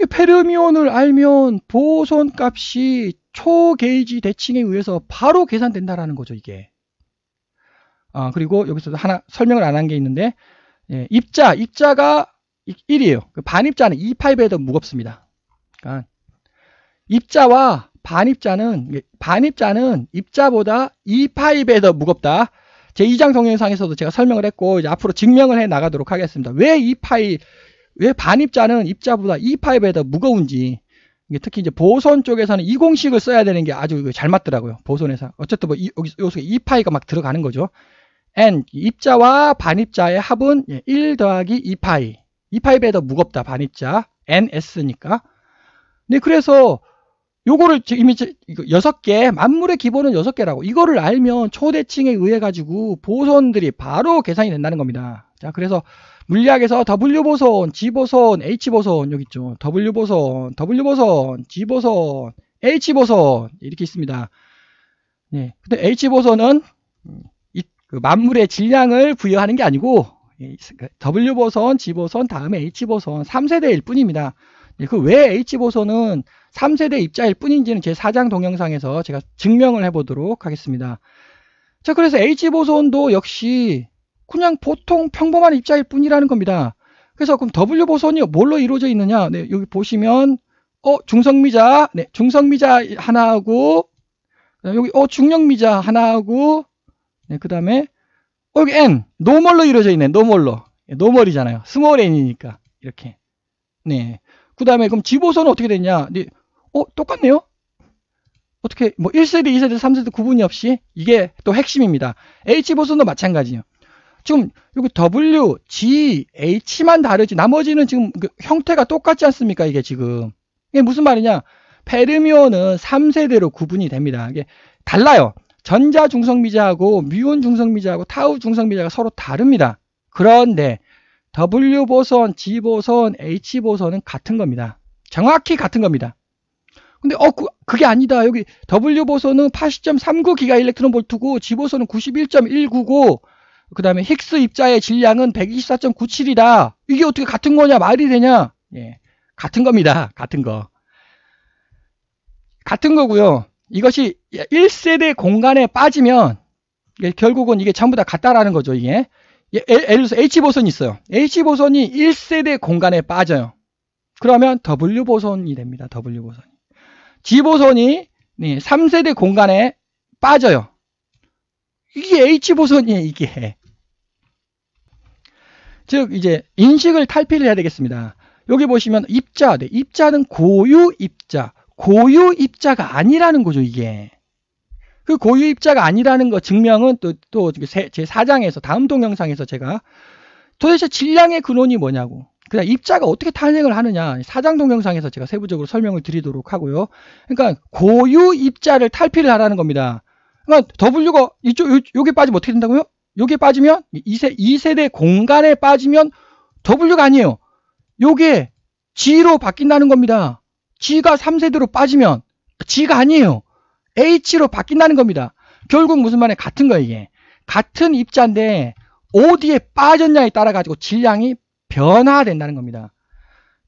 페르미온을 알면 보손 값이 초게이지 대칭에 의해서 바로 계산된다라는 거죠, 이게. 그리고 여기서 하나 설명을 안 한 게 있는데, 예, 입자가 1이에요. 반입자는 2파이에 더 무겁습니다. 그러니까 입자와 반입자는 입자보다 2파이에 더 무겁다. 제 2장 동영상에서도 제가 설명을 했고, 이제 앞으로 증명을 해 나가도록 하겠습니다. 왜 반입자는 입자보다 2파이에 더 무거운지. 특히 이제 보손 쪽에서는 이 공식을 써야 되는 게 아주 잘 맞더라고요. 보손에서. 어쨌든 여기 2파이가 막 들어가는 거죠. N, 입자와 반입자의 합은 1 더하기 2파이. 2파이에 더 무겁다, 반입자. NS니까. 네, 그래서 요거를 이미 6개, 만물의 기본은 6개라고. 이거를 알면 초대칭에 의해 가지고 보손들이 바로 계산이 된다는 겁니다. 자, 그래서 물리학에서 W보손, G보손, H보손 여기 있죠. W보손, G보손, H보손 이렇게 있습니다. 네, 근데 H보손은 만물의 질량을 부여하는 게 아니고 W보손, G보손, 다음에 H보손 3세대일 뿐입니다. 그 왜 H보손은 3세대 입자일 뿐인지는 제 4장 동영상에서 제가 증명을 해보도록 하겠습니다. 자, 그래서 H보손도 역시 그냥 보통 평범한 입자일 뿐이라는 겁니다. 그래서 그럼 W보손이 뭘로 이루어져 있느냐? 네, 여기 보시면 중성미자, 네, 중성미자 하나하고 여기 중력미자 하나하고 네, 그 다음에 여기 N 노멀로 이루어져 있네. 노멀이잖아요. 스몰 n이니까 이렇게. 네. 그 다음에 그럼 G보손은 어떻게 됐냐? 네, 똑같네요. 어떻게 1세대, 2세대, 3세대 구분이 없이 이게 또 핵심입니다. H보손도 마찬가지예요. 지금 여기 W, G, H만 다르지 나머지는 지금 형태가 똑같지 않습니까? 이게 지금. 이게 무슨 말이냐? 페르미온은 3세대로 구분이 됩니다. 이게 달라요. 전자 중성미자하고 뮤온 중성미자하고 타우 중성미자가 서로 다릅니다. 그런데 W 보선, G 보선, H 보선은 같은 겁니다. 정확히 같은 겁니다. 근데 그게 아니다. 여기 W 보선은 80.39 기가 일렉트론 볼트고 G 보선은 91.199. 그다음에 힉스 입자의 질량은 124.97이다. 이게 어떻게 같은 거냐? 말이 되냐? 예. 같은 겁니다. 같은 거. 같은 거고요. 이것이 1세대 공간에 빠지면 결국은 이게 전부 다 같다라는 거죠. 이게 예를 들어서 H보선이 있어요. H보선이 1세대 공간에 빠져요. 그러면 W보선이 됩니다. W보선이. G보선이 3세대 공간에 빠져요. 이게 H보선이에요. 이게. 즉 이제 인식을 탈피를 해야 되겠습니다. 여기 보시면 입자, 입자는 고유 입자. 고유 입자가 아니라는 거죠, 이게. 그 고유 입자가 아니라는 거 증명은 또 제 4장에서, 다음 동영상에서 제가 도대체 질량의 근원이 뭐냐고. 그다음 입자가 어떻게 탄생을 하느냐. 4장 동영상에서 제가 세부적으로 설명을 드리도록 하고요. 그러니까 고유 입자를 탈피를 하라는 겁니다. 그러니까 W가 여기 빠지면 어떻게 된다고요? 여기 빠지면 2세대 공간에 빠지면 W가 아니에요. 요게 G로 바뀐다는 겁니다. G가 3세대로 빠지면 G가 아니에요. H로 바뀐다는 겁니다. 결국 무슨 말이에요? 같은 거예요, 이게. 같은 입자인데 어디에 빠졌냐에 따라 가지고 질량이 변화된다는 겁니다.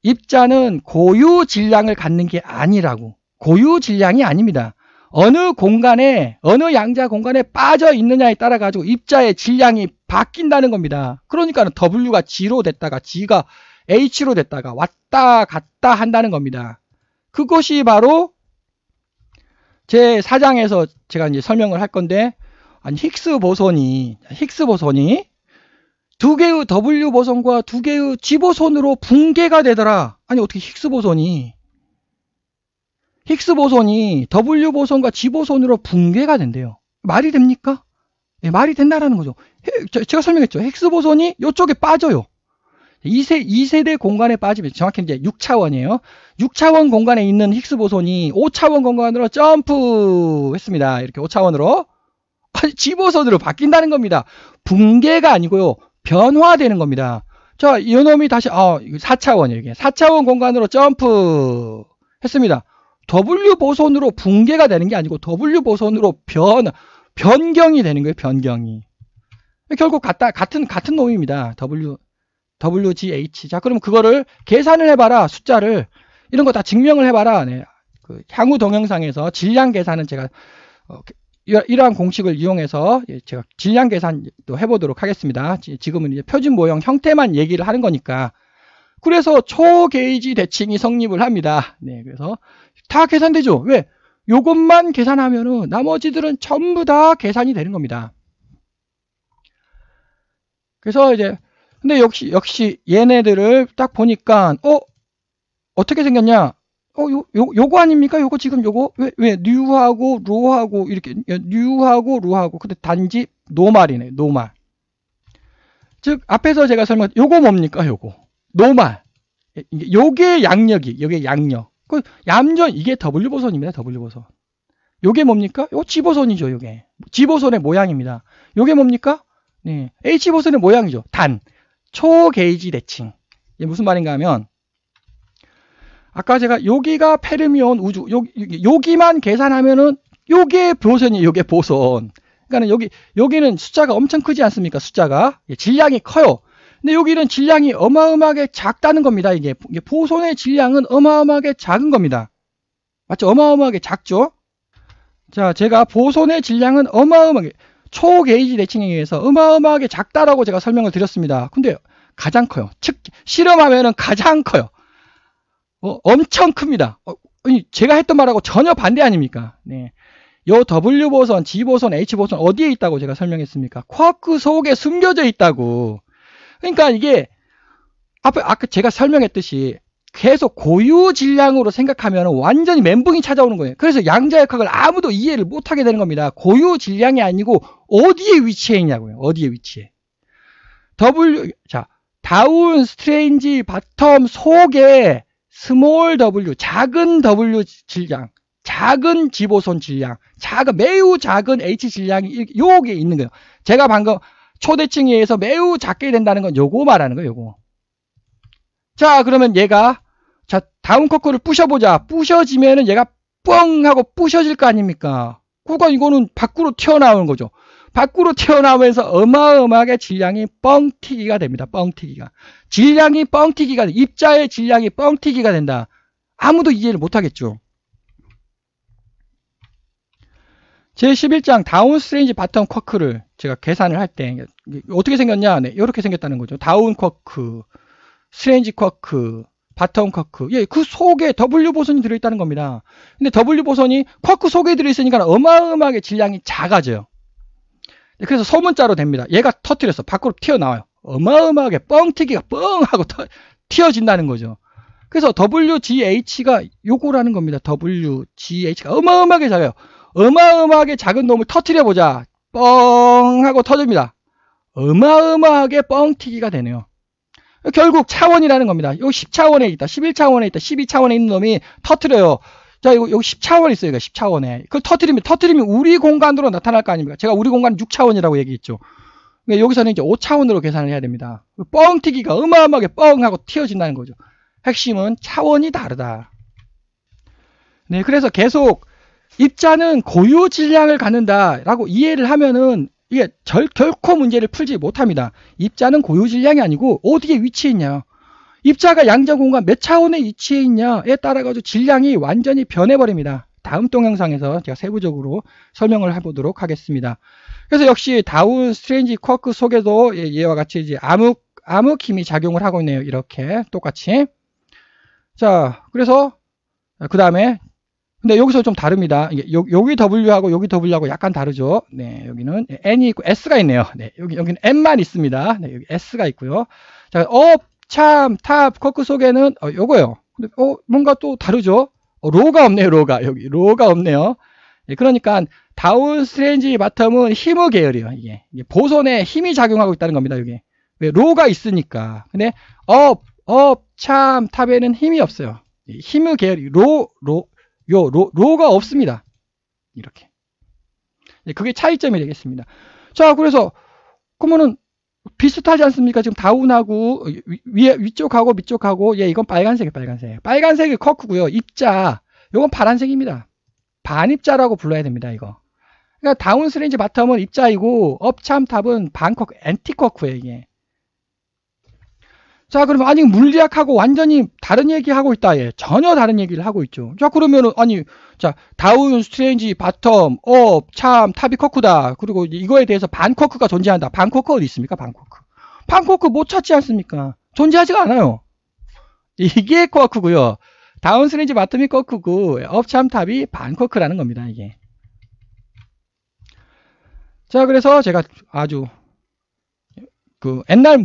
입자는 고유 질량을 갖는 게 아니라고. 고유 질량이 아닙니다. 어느 공간에, 어느 양자 공간에 빠져 있느냐에 따라 가지고 입자의 질량이 바뀐다는 겁니다. 그러니까 W가 G로 됐다가 G가 H로 됐다가 왔다 갔다 한다는 겁니다. 그것이 바로 제 4장에서 제가 이제 설명을 할 건데, 아니, 힉스 보선이 두 개의 W 보선과 두 개의 G 보선으로 붕괴가 되더라. 아니, 어떻게 힉스 보선이 W 보선과 G 보선으로 붕괴가 된대요. 말이 됩니까? 네, 말이 된다라는 거죠. 제가 설명했죠. 힉스 보선이 이쪽에 빠져요. 2세대 공간에 빠지면 정확히 이제 6차원이에요. 6차원 공간에 있는 힉스 보선이 5차원 공간으로 점프했습니다. 이렇게 5차원으로. G 보선으로 바뀐다는 겁니다. 붕괴가 아니고요. 변화되는 겁니다. 자, 이놈이 다시 4차원이에요. 이게 4차원 공간으로 점프했습니다. W 보선으로 붕괴가 되는 게 아니고 W 보선으로 변경이 되는 거예요. 변경이. 결국 같은 놈입니다. WGH. 자, 그럼 그거를 계산을 해봐라. 숫자를. 이런 거 다 증명을 해봐라. 네. 그 향후 동영상에서 질량 계산은 제가 이러한 공식을 이용해서 제가 질량 계산도 해보도록 하겠습니다. 지금은 이제 표준 모형 형태만 얘기를 하는 거니까. 그래서 초게이지 대칭이 성립을 합니다. 네, 그래서 다 계산되죠. 왜? 요것만 계산하면은 나머지들은 전부 다 계산이 되는 겁니다. 그래서 이제 근데 역시 얘네들을 딱 보니까 어떻게 생겼냐? 요거 아닙니까? 요거 지금 요거 왜 뉴하고 로하고 이렇게 뉴하고 로하고 근데 단지 노말이네. 노말. 즉 앞에서 제가 설명한 요거 뭡니까? 요거 노말. 요게 양력이 요게 양력. 그 얌전 이게 W 보선입니다. W 보선. 요게 뭡니까? 요 G 보선이죠. 요게 G 보선의 모양입니다. 요게 뭡니까? 네, H 보선의 모양이죠. 단 초게이지 대칭. 이게 무슨 말인가 하면 아까 제가 여기가 페르미온 우주 여기만 계산하면은 요게 보선이에요. 요게 보선. 그러니까 여기는 숫자가 엄청 크지 않습니까? 숫자가 질량이 커요. 근데 여기는 질량이 어마어마하게 작다는 겁니다. 이게 보선의 질량은 어마어마하게 작은 겁니다. 맞죠? 어마어마하게 작죠? 자, 제가 보선의 질량은 어마어마하게 초게이지 대칭에 의해서 어마어마하게 작다라고 제가 설명을 드렸습니다. 근데 가장 커요. 즉 실험하면은 가장 커요. 엄청 큽니다. 제가 했던 말하고 전혀 반대 아닙니까? 네. 요 W 보선, G 보선, H 보선 어디에 있다고 제가 설명했습니까? 쿼크 속에 숨겨져 있다고. 그러니까 이게 아까 제가 설명했듯이 계속 고유 질량으로 생각하면 완전히 멘붕이 찾아오는 거예요. 그래서 양자역학을 아무도 이해를 못하게 되는 겁니다. 고유 질량이 아니고 어디에 위치해 있냐고요. 어디에 위치해. 자, 다운 스트레인지 바텀 속에 스몰 w, 작은 w 질량, 작은 지보선 질량, 매우 작은 h 질량이 요게 있는 거예요. 제가 방금 초대칭에 의해서 매우 작게 된다는 건 요거 말하는 거예요, 요거. 자, 그러면 얘가, 자, 다운 커크를 부셔보자. 부셔지면은 얘가 뻥 하고 부셔질 거 아닙니까? 그러니까 이거는 밖으로 튀어나오는 거죠. 밖으로 튀어나오면서 어마어마하게 질량이 뻥튀기가 됩니다. 뻥튀기가. 질량이 뻥튀기가, 입자의 질량이 뻥튀기가 된다. 아무도 이해를 못하겠죠. 제11장 다운 스트레인지 바텀 쿼크를 제가 계산을 할 때 어떻게 생겼냐? 네, 이렇게 생겼다는 거죠. 다운 쿼크, 스트레인지 쿼크, 바텀 쿼크. 예, 그 속에 W 보선이 들어있다는 겁니다. 근데 W 보선이 쿼크 속에 들어있으니까 어마어마하게 질량이 작아져요. 그래서 소문자로 됩니다. 얘가 터뜨렸어. 밖으로 튀어나와요. 어마어마하게 뻥튀기가 뻥 하고 튀어진다는 거죠. 그래서 WGH가 요거라는 겁니다. WGH가 어마어마하게 작아요. 어마어마하게 작은 놈을 터뜨려보자. 뻥 하고 터집니다. 어마어마하게 뻥튀기가 되네요. 결국 차원이라는 겁니다. 여기 10차원에 있다. 11차원에 있다. 12차원에 있는 놈이 터뜨려요. 자, 여기 10차원 있어요. 10차원에. 그걸 터뜨리면 우리 공간으로 나타날 거 아닙니까? 제가 우리 공간 6차원이라고 얘기했죠. 여기서는 이제 5차원으로 계산을 해야 됩니다. 뻥튀기가 어마어마하게 뻥 하고 튀어진다는 거죠. 핵심은 차원이 다르다. 네, 그래서 계속 입자는 고유 질량을 갖는다라고 이해를 하면은 이게 결코 문제를 풀지 못합니다. 입자는 고유 질량이 아니고 어디에 위치해 있냐. 입자가 양자 공간 몇 차원에 위치해 있냐에 따라 가지고 질량이 완전히 변해버립니다. 다음 동영상에서 제가 세부적으로 설명을 해보도록 하겠습니다. 그래서 역시 다운 스트레인지 쿼크 속에도 얘와 같이 이제 암흑 힘이 작용을 하고 있네요. 이렇게 똑같이. 자, 그래서 그 다음에 근데 여기서 좀 다릅니다. 여기 W하고 여기 W하고 약간 다르죠. 네, 여기는 N이 있고 S가 있네요. 네, 여기는 N만 있습니다. 네, 여기 S가 있고요. 자, 참, 탑, 커크 속에는 요거요. 근데 뭔가 또 다르죠. 로가 없네요. 여기 로가 없네요. 네, 그러니까 다운 스트레인지 바텀은 힘의 계열이에요. 이게 보선에 힘이 작용하고 있다는 겁니다. 여기 왜 로가 있으니까. 근데 참, 탑에는 힘이 없어요. 힘의 계열이 로가 없습니다. 이렇게. 그게 차이점이 되겠습니다. 자, 그래서, 그러면은, 비슷하지 않습니까? 지금 다운하고, 위쪽하고 밑쪽하고, 예, 이건 빨간색이에요, 빨간색. 빨간색이 커크고요. 입자, 이건 파란색입니다. 반입자라고 불러야 됩니다, 이거. 그러니까 다운 스트레인지 바텀은 입자이고, 업참 탑은 반커크, 엔티커크예요, 이게. 자, 그러면 아니 물리학하고 완전히 다른 얘기하고 있다. 예. 전혀 다른 얘기를 하고 있죠. 자, 그러면은 자, 다운, 스트레인지, 바텀, 참, 탑이 커크다. 그리고 이거에 대해서 반커크가 존재한다. 반커크 어디 있습니까? 반커크 못 찾지 않습니까? 존재하지가 않아요. 이게 커크고요. 다운, 스트레인지, 바텀이 커크고 참, 탑이 반커크라는 겁니다. 이게. 자, 그래서 제가 아주 옛날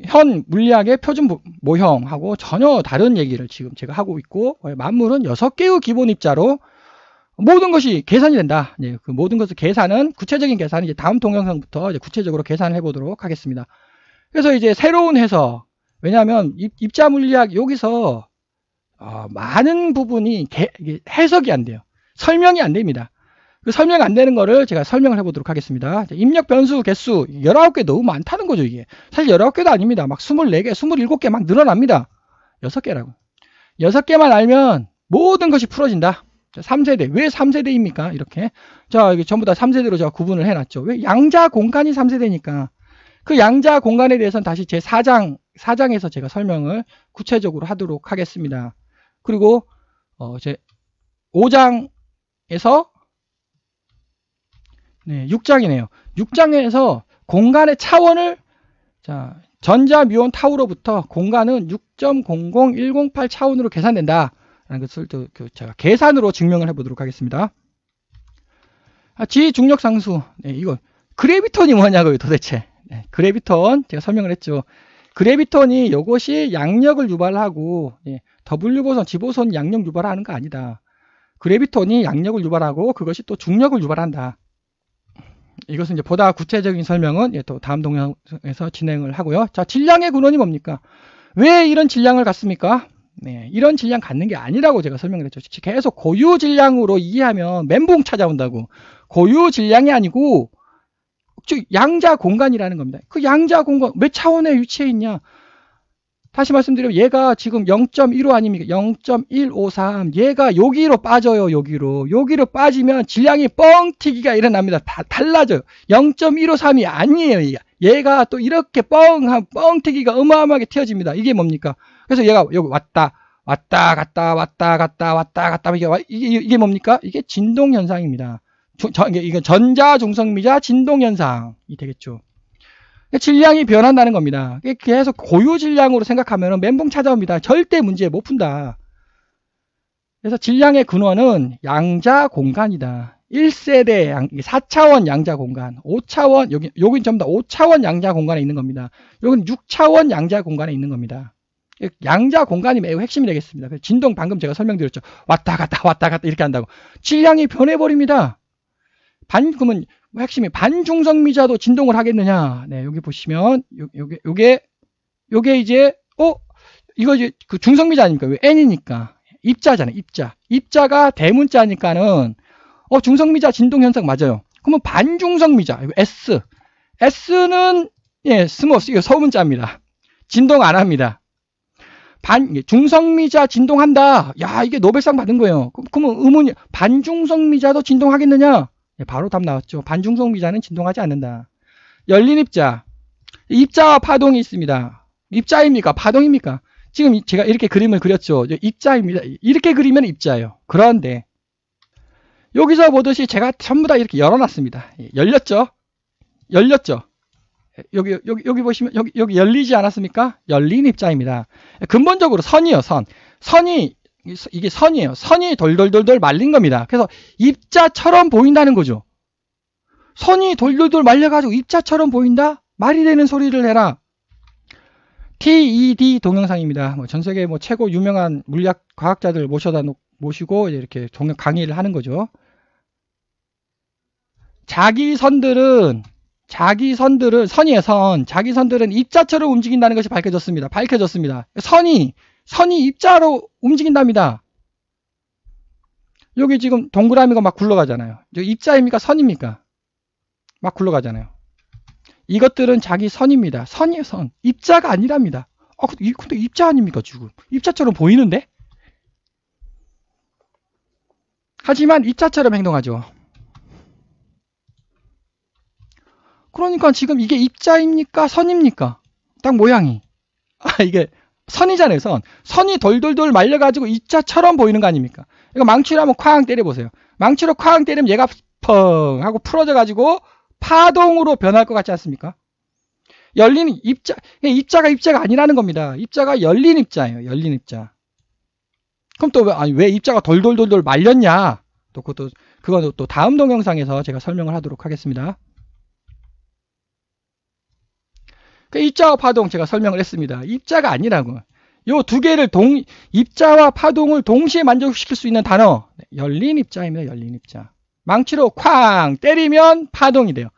현 물리학의 표준 모형하고 전혀 다른 얘기를 지금 제가 하고 있고, 만물은 6개의 기본 입자로 모든 것이 계산이 된다. 예, 그 모든 것을 구체적인 계산은 이제 다음 동영상부터 이제 구체적으로 계산을 해보도록 하겠습니다. 그래서 이제 새로운 해석, 왜냐하면 입자 물리학 여기서 많은 부분이 해석이 안 돼요. 설명이 안 됩니다. 그 설명 안 되는 거를 제가 설명을 해보도록 하겠습니다. 입력 변수 개수 19개 너무 많다는 거죠, 이게. 사실 19개도 아닙니다. 막 24개, 27개 막 늘어납니다. 6개라고. 6개만 알면 모든 것이 풀어진다. 3세대. 왜 3세대입니까? 이렇게. 자, 이게 전부 다 3세대로 제가 구분을 해놨죠. 왜? 양자 공간이 3세대니까. 그 양자 공간에 대해서는 다시 제 4장에서 제가 설명을 구체적으로 하도록 하겠습니다. 그리고, 제 5장에서 네, 6장이네요. 6장에서 공간의 차원을, 자, 전자 뮤온 타우로부터 공간은 6.00108 차원으로 계산된다. 라는 것을 제가 계산으로 증명을 해보도록 하겠습니다. 지중력 상수. 네, 이거, 그래비톤이 뭐냐고요, 도대체. 네, 그래비톤, 제가 설명을 했죠. 그래비톤이 이것이 양력을 유발하고, 네, W보선, G보선 양력 유발하는 거 아니다. 그래비톤이 양력을 유발하고, 그것이 또 중력을 유발한다. 이것은 이제 보다 구체적인 설명은 또 다음 동영상에서 진행을 하고요. 자, 질량의 근원이 뭡니까? 왜 이런 질량을 갖습니까? 네, 이런 질량 갖는 게 아니라고 제가 설명을 했죠. 계속 고유 질량으로 이해하면 멘붕 찾아온다고. 고유 질량이 아니고 즉 양자 공간이라는 겁니다. 그 양자 공간 몇 차원에 위치해 있냐? 다시 말씀드리면 얘가 지금 0.15 아닙니까? 0.153 얘가 여기로 빠져요. 여기로 빠지면 질량이 뻥튀기가 일어납니다. 다 달라져요. 0.153이 아니에요. 얘가 또 이렇게 뻥튀기가 어마어마하게 튀어집니다. 이게 뭡니까? 그래서 얘가 여기 왔다 갔다 이게 뭡니까? 이게 진동 현상입니다. 이게 전자 중성미자 진동 현상이 되겠죠. 질량이 변한다는 겁니다. 계속 고유 질량으로 생각하면 멘붕 찾아옵니다. 절대 문제 못 푼다. 그래서 질량의 근원은 양자 공간이다. 1세대 4차원 양자 공간, 5차원 여긴 전부 다 5차원 양자 공간에 있는 겁니다. 여긴 6차원 양자 공간에 있는 겁니다. 양자 공간이 매우 핵심이 되겠습니다. 진동 방금 제가 설명드렸죠. 왔다 갔다 이렇게 한다고. 질량이 변해버립니다. 그러면 핵심이 반중성미자도 진동을 하겠느냐? 네, 여기 보시면 요게 이제 이거 이제 그 중성미자 아닙니까? 왜 n이니까 입자잖아요. 입자가 대문자니까는 중성미자 진동 현상 맞아요. 그러면 반중성미자 이거 s는 스몰 이거 소문자입니다. 진동 안 합니다. 중성미자 진동한다. 야, 이게 노벨상 받은 거예요. 그러면 의문이 반중성미자도 진동하겠느냐? 바로 답 나왔죠. 반중성미자는 진동하지 않는다. 열린 입자. 입자와 파동이 있습니다. 입자입니까? 파동입니까? 지금 제가 이렇게 그림을 그렸죠. 입자입니다. 이렇게 그리면 입자예요. 그런데 여기서 보듯이 제가 전부 다 이렇게 열어놨습니다. 열렸죠? 여기 보시면 여기 열리지 않았습니까? 열린 입자입니다. 근본적으로 선이에요. 선이 이게 선이에요. 선이 돌돌돌돌 말린 겁니다. 그래서 입자처럼 보인다는 거죠. 선이 돌돌돌 말려가지고 입자처럼 보인다? 말이 되는 소리를 해라. TED 동영상입니다. 전 세계 최고 유명한 물리학 과학자들 모시고 이렇게 강의를 하는 거죠. 자기 선들은 선이에요. 자기 선들은 입자처럼 움직인다는 것이 밝혀졌습니다. 선이 입자로 움직인답니다. 여기 지금 동그라미가 막 굴러가잖아요. 입자입니까? 선입니까? 막 굴러가잖아요. 이것들은 자기 선입니다. 선이에요, 선. 입자가 아니랍니다. 근데 입자 아닙니까, 지금? 입자처럼 보이는데? 하지만 입자처럼 행동하죠. 그러니까 지금 이게 입자입니까? 선입니까? 딱 모양이. 이게 선이잖아요, 선. 선이 돌돌돌 말려가지고 입자처럼 보이는 거 아닙니까? 이거 망치로 한번 쾅 때려보세요. 망치로 쾅 때리면 얘가 펑 하고 풀어져가지고 파동으로 변할 것 같지 않습니까? 열린 입자가 아니라는 겁니다. 입자가 열린 입자예요. 열린 입자. 그럼 또 왜 입자가 돌돌돌돌 말렸냐? 그건 또 다음 동영상에서 제가 설명을 하도록 하겠습니다. 입자와 파동 제가 설명을 했습니다. 입자가 아니라고. 요 두 개를 입자와 파동을 동시에 만족시킬 수 있는 단어. 열린 입자입니다. 열린 입자. 망치로 쾅 때리면 파동이 돼요.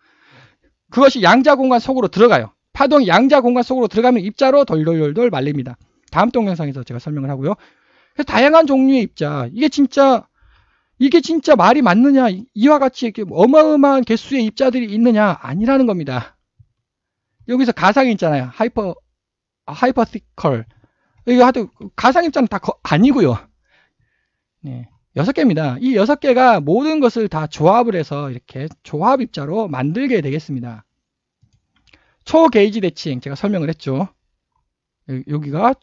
그것이 양자 공간 속으로 들어가요. 파동이 양자 공간 속으로 들어가면 입자로 돌돌돌돌 말립니다. 다음 동영상에서 제가 설명을 하고요. 그래서 다양한 종류의 입자. 이게 진짜 말이 맞느냐? 이와 같이 이렇게 어마어마한 개수의 입자들이 있느냐? 아니라는 겁니다. 여기서 가상이 있잖아요. 하이퍼티컬. 이거 하도 가상 입자는 다 아니고요. 네. 6개입니다. 이 6개가 모든 것을 다 조합을 해서 이렇게 조합 입자로 만들게 되겠습니다. 초게이지 대칭 제가 설명을 했죠. 여기가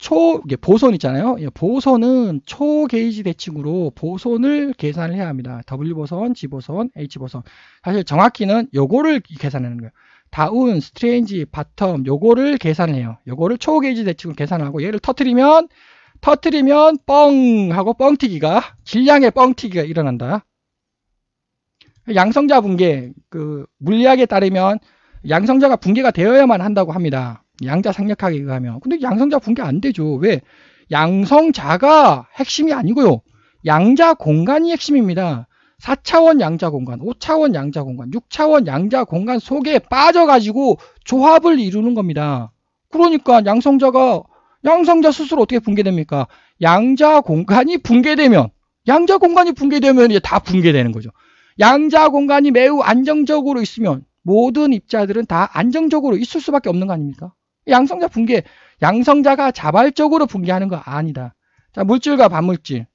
이게 보손 있잖아요. 보손은 초게이지 대칭으로 보손을 계산을 해야 합니다. W보손, G보손, H보손. 사실 정확히는 요거를 계산하는 거예요. 다운, 스트레인지, 바텀 요거를 계산을 해요. 요거를 초게이지 대칭으로 계산하고 얘를 터트리면 뻥 하고 질량의 뻥튀기가 일어난다. 양성자 붕괴, 물리학에 따르면 양성자가 붕괴가 되어야만 한다고 합니다. 양자 상력학에 의하면. 근데 양성자 붕괴 안 되죠. 왜? 양성자가 핵심이 아니고요. 양자 공간이 핵심입니다. 4차원 양자 공간, 5차원 양자 공간, 6차원 양자 공간 속에 빠져가지고 조합을 이루는 겁니다. 그러니까 양성자 스스로 어떻게 붕괴됩니까? 양자 공간이 붕괴되면 이제 다 붕괴되는 거죠. 양자 공간이 매우 안정적으로 있으면 모든 입자들은 다 안정적으로 있을 수밖에 없는 거 아닙니까? 양성자가 자발적으로 붕괴하는 거 아니다. 자, 물질과 반물질.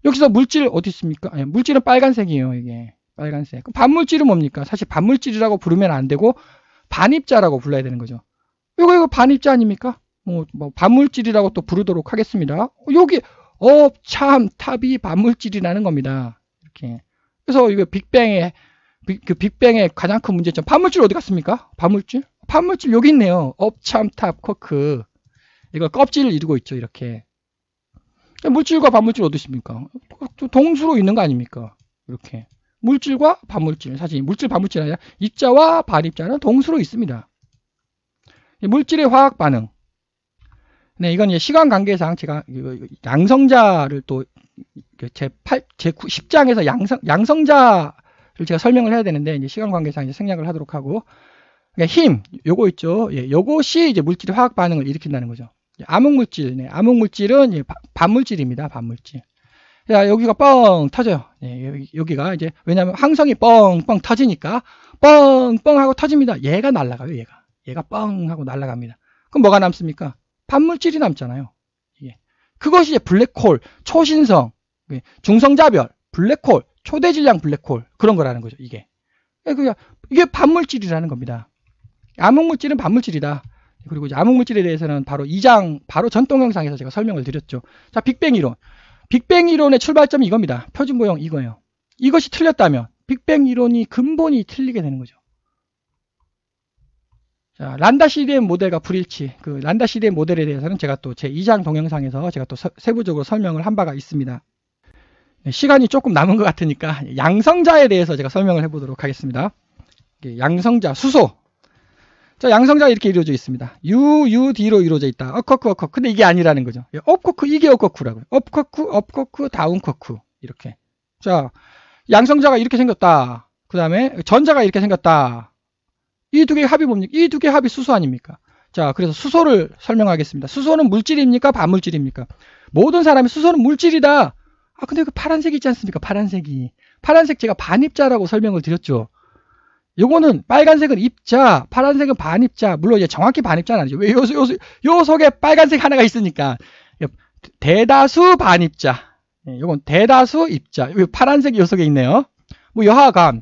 여기서 물질 어디 있습니까? 물질은 빨간색이에요, 이게. 빨간색. 반물질은 뭡니까? 사실 반물질이라고 부르면 안 되고 반입자라고 불러야 되는 거죠. 이거 반입자 아닙니까? 반물질이라고 또 부르도록 하겠습니다. 여기 참 탑이 반물질이라는 겁니다. 이렇게. 그래서 이거 빅뱅의 가장 큰 문제점. 반물질 어디 갔습니까? 반물질 여기 있네요. 참 탑 쿼크. 이거 껍질을 이루고 있죠, 이렇게. 물질과 반물질 어디 있습니까? 동수로 있는 거 아닙니까? 이렇게. 물질과 반물질. 사실 물질, 반물질 아니라 입자와 반입자는 동수로 있습니다. 물질의 화학 반응. 네, 이건 이제 시간 관계상 제가 양성자를 또 제 10장에서 양성자를 제가 설명을 해야 되는데, 이제 시간 관계상 이제 생략을 하도록 하고. 그러니까 힘, 요거 있죠. 예, 요것이 이제 물질의 화학 반응을 일으킨다는 거죠. 암흑물질, 네, 암흑물질은 반물질입니다. 반물질. 자, 여기가 뻥 터져요. 네, 여기가 이제, 왜냐면 항성이 뻥뻥 터지니까, 뻥뻥 하고 터집니다. 얘가 날아가요, 얘가 뻥 하고 날아갑니다. 그럼 뭐가 남습니까? 반물질이 남잖아요. 예. 그것이 이제 블랙홀, 초신성, 중성자별, 블랙홀, 초대질량 블랙홀, 그런 거라는 거죠, 이게. 이게 반물질이라는 겁니다. 암흑물질은 반물질이다. 그리고 이제 암흑물질에 대해서는 바로 2장, 바로 전 동영상에서 제가 설명을 드렸죠. 자, 빅뱅 이론. 빅뱅 이론의 출발점이 이겁니다. 표준 모형 이거예요. 이것이 틀렸다면 빅뱅 이론이 근본이 틀리게 되는 거죠. 자, 란다 CDM 모델과 불일치. 그 란다 CDM 모델에 대해서는 제가 또 제 2장 동영상에서 제가 또 세부적으로 설명을 한 바가 있습니다. 시간이 조금 남은 것 같으니까 양성자에 대해서 제가 설명을 해보도록 하겠습니다. 양성자, 수소. 자, 양성자가 이렇게 이루어져 있습니다. UUD로 이루어져 있다. 업커크. 근데 이게 아니라는 거죠. 업커크, 이게 업커크라고요. 업커크, 다운커크. 이렇게. 자, 양성자가 이렇게 생겼다. 그 다음에 전자가 이렇게 생겼다. 이 두 개의 합이 뭡니까? 이 두 개의 합이 수소 아닙니까? 자, 그래서 수소를 설명하겠습니다. 수소는 물질입니까? 반물질입니까? 모든 사람이 수소는 물질이다. 근데 그 파란색이 있지 않습니까? 파란색 제가 반입자라고 설명을 드렸죠. 요거는 빨간색은 입자, 파란색은 반입자. 물론 이제 정확히 반입자는 아니죠. 왜 요 속에 빨간색 하나가 있으니까. 대다수 반입자. 요건 대다수 입자. 파란색이 요 속에 있네요. 여하간.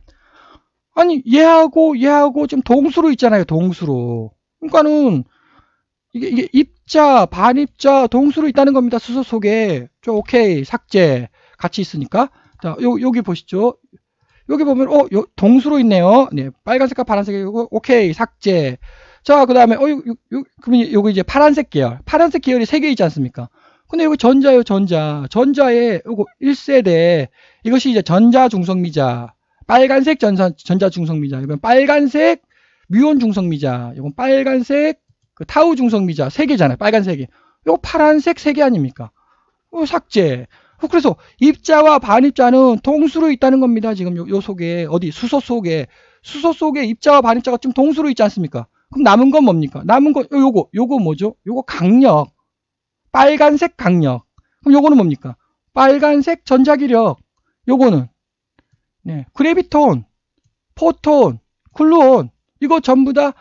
아니, 얘하고 좀 동수로 있잖아요. 동수로. 그러니까는 이게 입자, 반입자, 동수로 있다는 겁니다. 수소 속에. 오케이, 삭제. 같이 있으니까. 자, 여기 보시죠. 여기 보면, 동수로 있네요. 네, 빨간색과 파란색이고, 오케이, 삭제. 자, 그 다음에, 그러면 요거 이제 파란색 계열. 파란색 계열이 3개 있지 않습니까? 근데 여기 전자예요, 전자. 전자에, 요거 1세대. 이것이 이제 전자중성미자. 빨간색 전자중성미자. 이건 빨간색 뮤온 중성미자. 이건 빨간색 타우 중성미자. 3개잖아요, 빨간색이. 요거 파란색 3개 아닙니까? 삭제. 그래서 입자와 반입자는 동수로 있다는 겁니다. 지금 요 속에 수소 속에 입자와 반입자가 좀 동수로 있지 않습니까? 그럼 남은 건 뭡니까? 남은 건 요거 뭐죠? 요거 강력. 빨간색 강력. 그럼 요거는 뭡니까? 빨간색 전자기력. 요거는 그래비톤, 포톤, 글루온. 이거 전부 다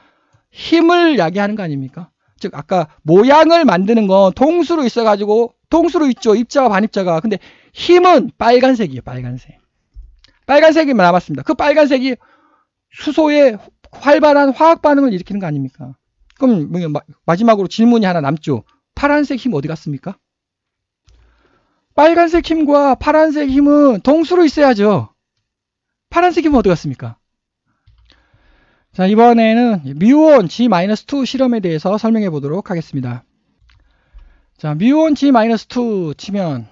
힘을 야기하는 거 아닙니까? 즉 아까 모양을 만드는 건 동수로 있어가지고 동수로 있죠. 입자와 반입자가. 근데 힘은 빨간색이에요. 빨간색이 남았습니다. 그 빨간색이 수소의 활발한 화학 반응을 일으키는 거 아닙니까? 그럼 마지막으로 질문이 하나 남죠. 파란색 힘 어디 갔습니까? 빨간색 힘과 파란색 힘은 동수로 있어야죠. 파란색 힘은 어디 갔습니까? 자, 이번에는 뮤온 G-2 실험에 대해서 설명해 보도록 하겠습니다. 자, 뮤온 G-2 치면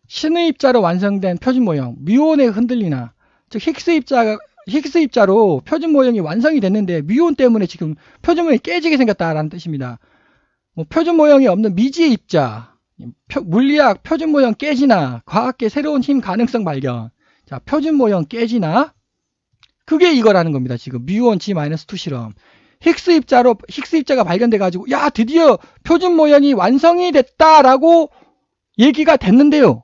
신의 입자로 완성된 표준 모형, 뮤온에 흔들리나, 즉 힉스 입자로 표준 모형이 완성이 됐는데 뮤온 때문에 지금 표준 모형이 깨지게 생겼다라는 뜻입니다. 표준 모형이 없는 미지의 입자, 물리학 표준 모형 깨지나, 과학계 새로운 힘 가능성 발견. 자, 표준 모형 깨지나? 그게 이거라는 겁니다. 지금 뮤온 G-2 실험. 힉스 입자가 발견돼 가지고 야, 드디어 표준 모형이 완성이 됐다라고 얘기가 됐는데요.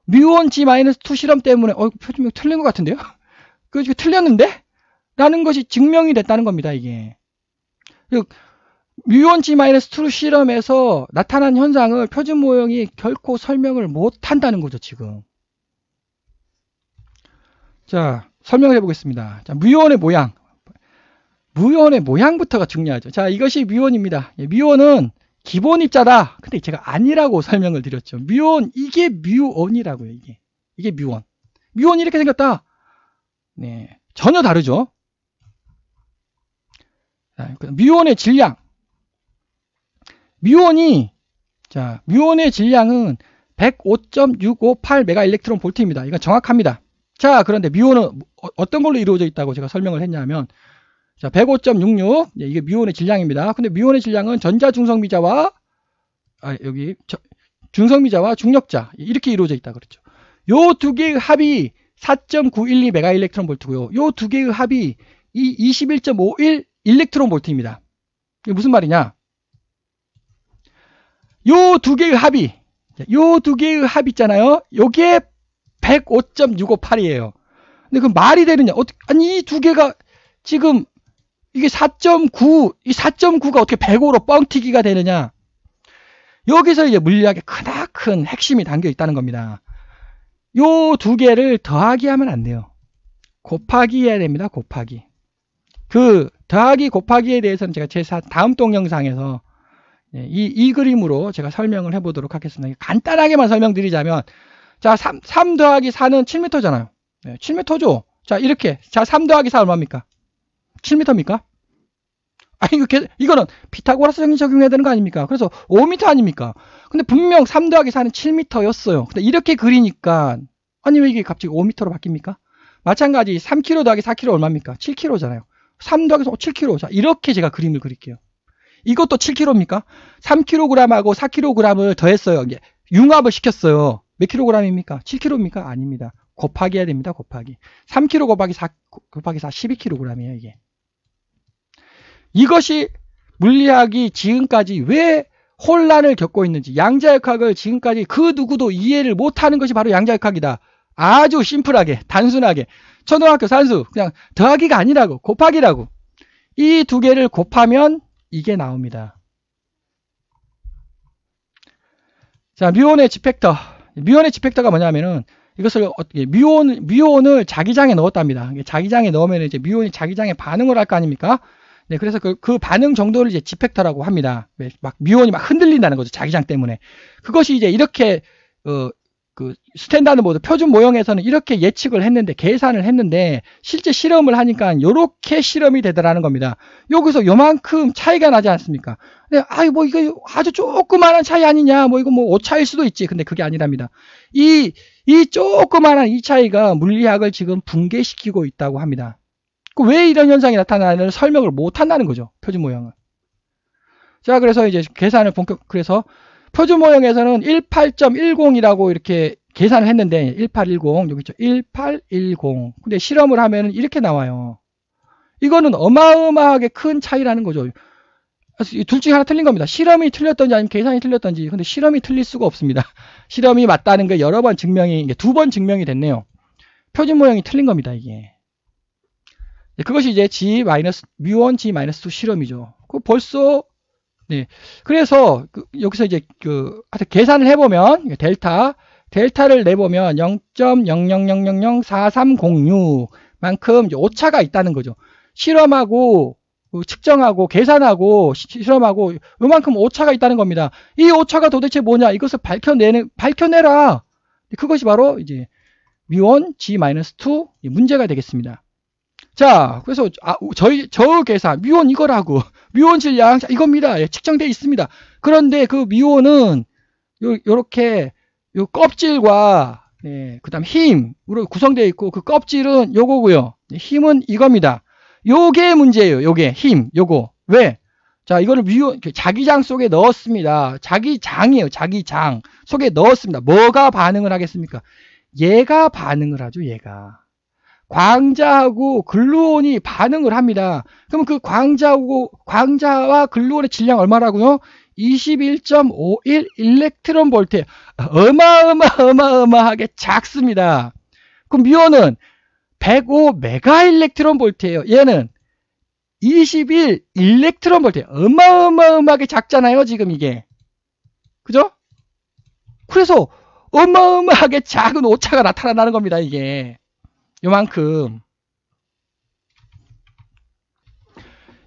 뮤온 G-2 실험 때문에 표준 모형 틀린 것 같은데요? 그거 틀렸는데? 라는 것이 증명이 됐다는 겁니다. 이게. 뮤온 G-2 실험에서 나타난 현상을 표준 모형이 결코 설명을 못한다는 거죠. 지금. 자, 설명을 해보겠습니다. 자, 뮤온의 모양. 뮤온의 모양부터가 중요하죠. 자, 이것이 뮤온입니다. 뮤온은 기본 입자다. 근데 제가 아니라고 설명을 드렸죠. 뮤온, 이게 뮤온이라고요. 이게 뮤온. 뮤온이 이렇게 생겼다. 네, 전혀 다르죠. 자, 뮤온의 질량. 뮤온의 질량은 105.658 메가 일렉트론 볼트입니다. 이건 정확합니다. 자, 그런데 뮤온은 어떤 걸로 이루어져 있다고 제가 설명을 했냐면, 자, 105.66, 이게 뮤온의 질량입니다. 근데 뮤온의 질량은 전자 중성미자와, 중성미자와 중력자, 이렇게 이루어져 있다 그랬죠. 요 두 개의 합이 4.912 메가 일렉트론 볼트고요. 요 두 개의 합이 21.51 일렉트론 볼트입니다. 이게 무슨 말이냐? 요 두 개의 합이 있잖아요. 요게 105.658이에요. 근데 그 말이 되느냐? 아니, 이 두 개가 지금 이게 4.9, 이 4.9가 어떻게 105로 뻥튀기가 되느냐? 여기서 이제 물리학의 크나큰 핵심이 담겨 있다는 겁니다. 요 두 개를 더하기 하면 안 돼요. 곱하기 해야 됩니다. 곱하기. 그 더하기 곱하기에 대해서는 제가 제 다음 동영상에서 이 그림으로 제가 설명을 해보도록 하겠습니다. 간단하게만 설명드리자면, 자, 3 더하기 4는 7m잖아요. 네, 7m죠? 자, 이렇게. 자, 3 더하기 4 얼마입니까? 7m입니까? 아니, 이거는 피타고라스 정리 적용해야 되는 거 아닙니까? 그래서 5m 아닙니까? 근데 분명 3 더하기 4는 7m였어요. 근데 이렇게 그리니까, 아니, 왜 이게 갑자기 5m로 바뀝니까? 마찬가지 3kg 더하기 4kg 얼마입니까? 7kg잖아요. 3 더하기 4, 7kg. 자, 이렇게 제가 그림을 그릴게요. 이것도 7kg입니까? 3kg하고 4kg을 더했어요. 이게 융합을 시켰어요. 몇 kg입니까? 7kg입니까? 아닙니다. 곱하기 해야 됩니다. 곱하기. 3kg 곱하기 4 곱하기 4, 12kg이에요. 이게. 이것이 물리학이 지금까지 왜 혼란을 겪고 있는지, 양자역학을 지금까지 그 누구도 이해를 못하는 것이 바로 양자역학이다. 아주 심플하게, 단순하게. 초등학교 산수, 그냥 더하기가 아니라고, 곱하기라고. 이 두 개를 곱하면 이게 나옵니다. 자, 뮤온의 G팩터. 뮤온의 G팩터가 뭐냐면은, 이것을 어떻게, 뮤온을 자기장에 넣었답니다. 자기장에 넣으면 이제 뮤온이 자기장에 반응을 할 거 아닙니까? 네, 그래서 그 반응 정도를 이제 G팩터라고 합니다. 막 뮤온이 막 흔들린다는 거죠. 자기장 때문에. 그것이 이제 이렇게, 그 스탠다드 모드 표준 모형에서는 이렇게 예측을 했는데, 계산을 했는데, 실제 실험을 하니까 요렇게 실험이 되더라는 겁니다. 여기서 요만큼 차이가 나지 않습니까? 근데 뭐 이거 아주 조그마한 차이 아니냐, 뭐 이거 뭐 오차일 수도 있지. 근데 그게 아니랍니다. 이 조그마한 이 차이가 물리학을 지금 붕괴시키고 있다고 합니다. 왜 이런 현상이 나타나는 설명을 못 한다는 거죠. 표준 모형을. 자, 그래서 이제 계산을 그래서 표준 모형에서는 18.10이라고 이렇게 계산을 했는데, 1810, 여기 있죠. 1810. 근데 실험을 하면 이렇게 나와요. 이거는 어마어마하게 큰 차이라는 거죠. 둘 중에 하나 틀린 겁니다. 실험이 틀렸던지 아니면 계산이 틀렸던지. 근데 실험이 틀릴 수가 없습니다. 실험이 맞다는 게 여러 번 증명이, 2번 증명이 됐네요. 표준 모형이 틀린 겁니다, 이게. 그것이 이제 뮤온 G-2 실험이죠. 벌써, 네. 그래서, 여기서 이제, 하여튼 계산을 해보면, 델타를 내보면 0.00004306만큼 오차가 있다는 거죠. 실험하고, 측정하고, 계산하고, 실험하고, 요만큼 오차가 있다는 겁니다. 이 오차가 도대체 뭐냐? 이것을 밝혀내라! 그것이 바로 이제, 뮤온 G-2 문제가 되겠습니다. 자, 그래서 저 계산 뮤온 이거라고, 뮤온 질량 이겁니다. 예, 측정되어 있습니다. 그런데 그 뮤온은 요렇게 요 껍질과 그다음 힘으로 구성되어 있고, 그 껍질은 요거고요. 힘은 이겁니다. 요게 문제예요. 요게 힘, 요거. 왜? 자, 이거를 뮤온 자기장 속에 넣었습니다. 자기장이에요. 자기장 속에 넣었습니다. 뭐가 반응을 하겠습니까? 얘가 반응을 하죠, 얘가. 광자하고 글루온이 반응을 합니다. 그럼 그 광자와 글루온의 질량 얼마라고요? 21.51 일렉트론 볼트. 어마어마하게 작습니다. 그럼 뮤온은 105 메가 일렉트론 볼트예요. 얘는 21 일렉트론 볼트. 어마어마하게 작잖아요, 지금 이게. 그죠? 그래서 어마어마하게 작은 오차가 나타나는 겁니다, 이게. 요만큼.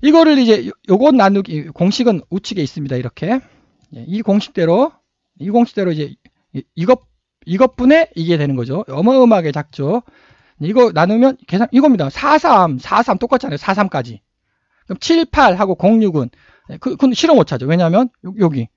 이거를 이제 요것 나누기 공식은 우측에 있습니다. 이렇게 이 공식대로 이제 이것분의 이게 되는 거죠. 어마어마하게 작죠. 이거 나누면 계산 이겁니다. 43 똑같잖아요. 43까지. 그럼 7, 8하고 06은 그건 실험 오차죠. 왜냐하면 여기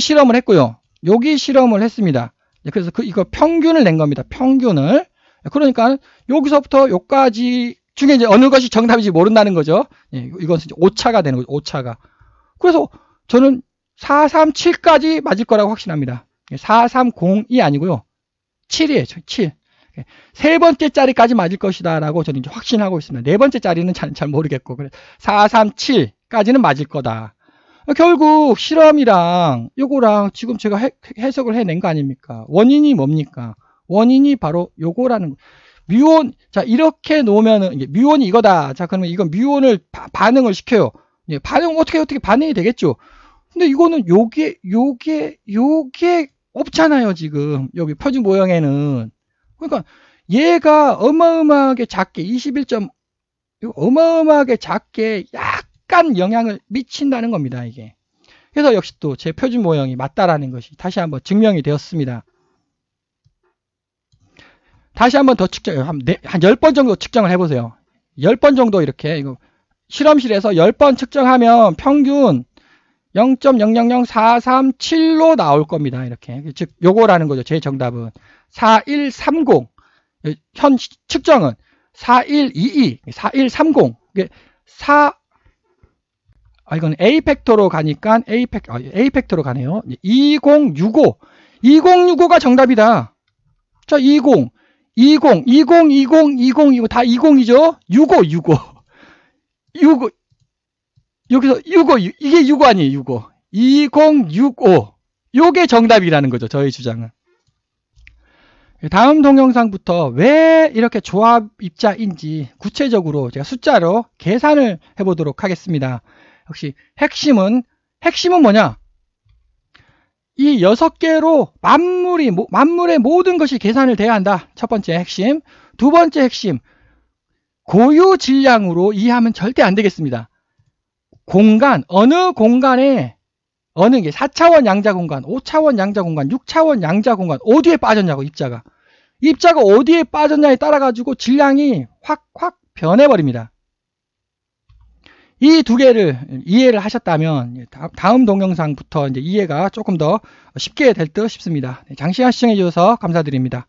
실험을 했고요. 여기 실험을 했습니다. 그래서 이거 평균을 낸 겁니다. 평균을. 그러니까 여기서부터 여기까지 중에 이제 어느 것이 정답인지 모른다는 거죠. 이건 오차가 되는 거죠. 오차가. 그래서 저는 437까지 맞을 거라고 확신합니다. 430이 아니고요. 7이에요. 7. 세 번째 자리까지 맞을 것이다 라고 저는 이제 확신하고 있습니다. 네 번째 자리는 잘 모르겠고 437까지는 맞을 거다. 결국 실험이랑 요거랑 지금 제가 해석을 해낸 거 아닙니까? 원인이 뭡니까? 원인이 바로 요거라는 거. 뮤온, 자, 이렇게 놓으면은, 뮤온이 이거다. 자, 그러면 이건 뮤온을 반응을 시켜요. 반응, 어떻게 반응이 되겠죠? 근데 이거는 요게 없잖아요, 지금. 여기 표준 모형에는. 그러니까 얘가 어마어마하게 작게, 어마어마하게 작게 약간 영향을 미친다는 겁니다, 이게. 그래서 역시 또 제 표준 모형이 맞다라는 것이 다시 한번 증명이 되었습니다. 다시 한번 더 한 10번 정도 측정을 해보세요. 10번 정도 이렇게, 이거 실험실에서 10번 측정하면 평균 0.000437로 나올 겁니다. 이렇게. 즉, 요거라는 거죠. 제 정답은. 4130. 현 측정은 4122, 4130. 이게 이건 A 팩터로 가니까 A 팩터로 가네요. 2065. 2065가 정답이다. 자, 20 다 20이죠? 65. 여기서 65, 이게 65 아니에요, 65. 2065. 요게 정답이라는 거죠, 저희 주장은. 다음 동영상부터 왜 이렇게 조합 입자인지 구체적으로 제가 숫자로 계산을 해보도록 하겠습니다. 역시 핵심은 뭐냐? 이 6개로 만물의 모든 것이 계산을 돼야 한다. 첫 번째 핵심. 두 번째 핵심. 고유 질량으로 이해하면 절대 안 되겠습니다. 어느 공간에, 어느 게 4차원 양자 공간, 5차원 양자 공간, 6차원 양자 공간, 어디에 빠졌냐고, 입자가 어디에 빠졌냐에 따라가지고 질량이 확 변해버립니다. 이 두 개를 이해를 하셨다면 다음 동영상부터 이제 이해가 조금 더 쉽게 될 듯 싶습니다. 장시간 시청해 주셔서 감사드립니다.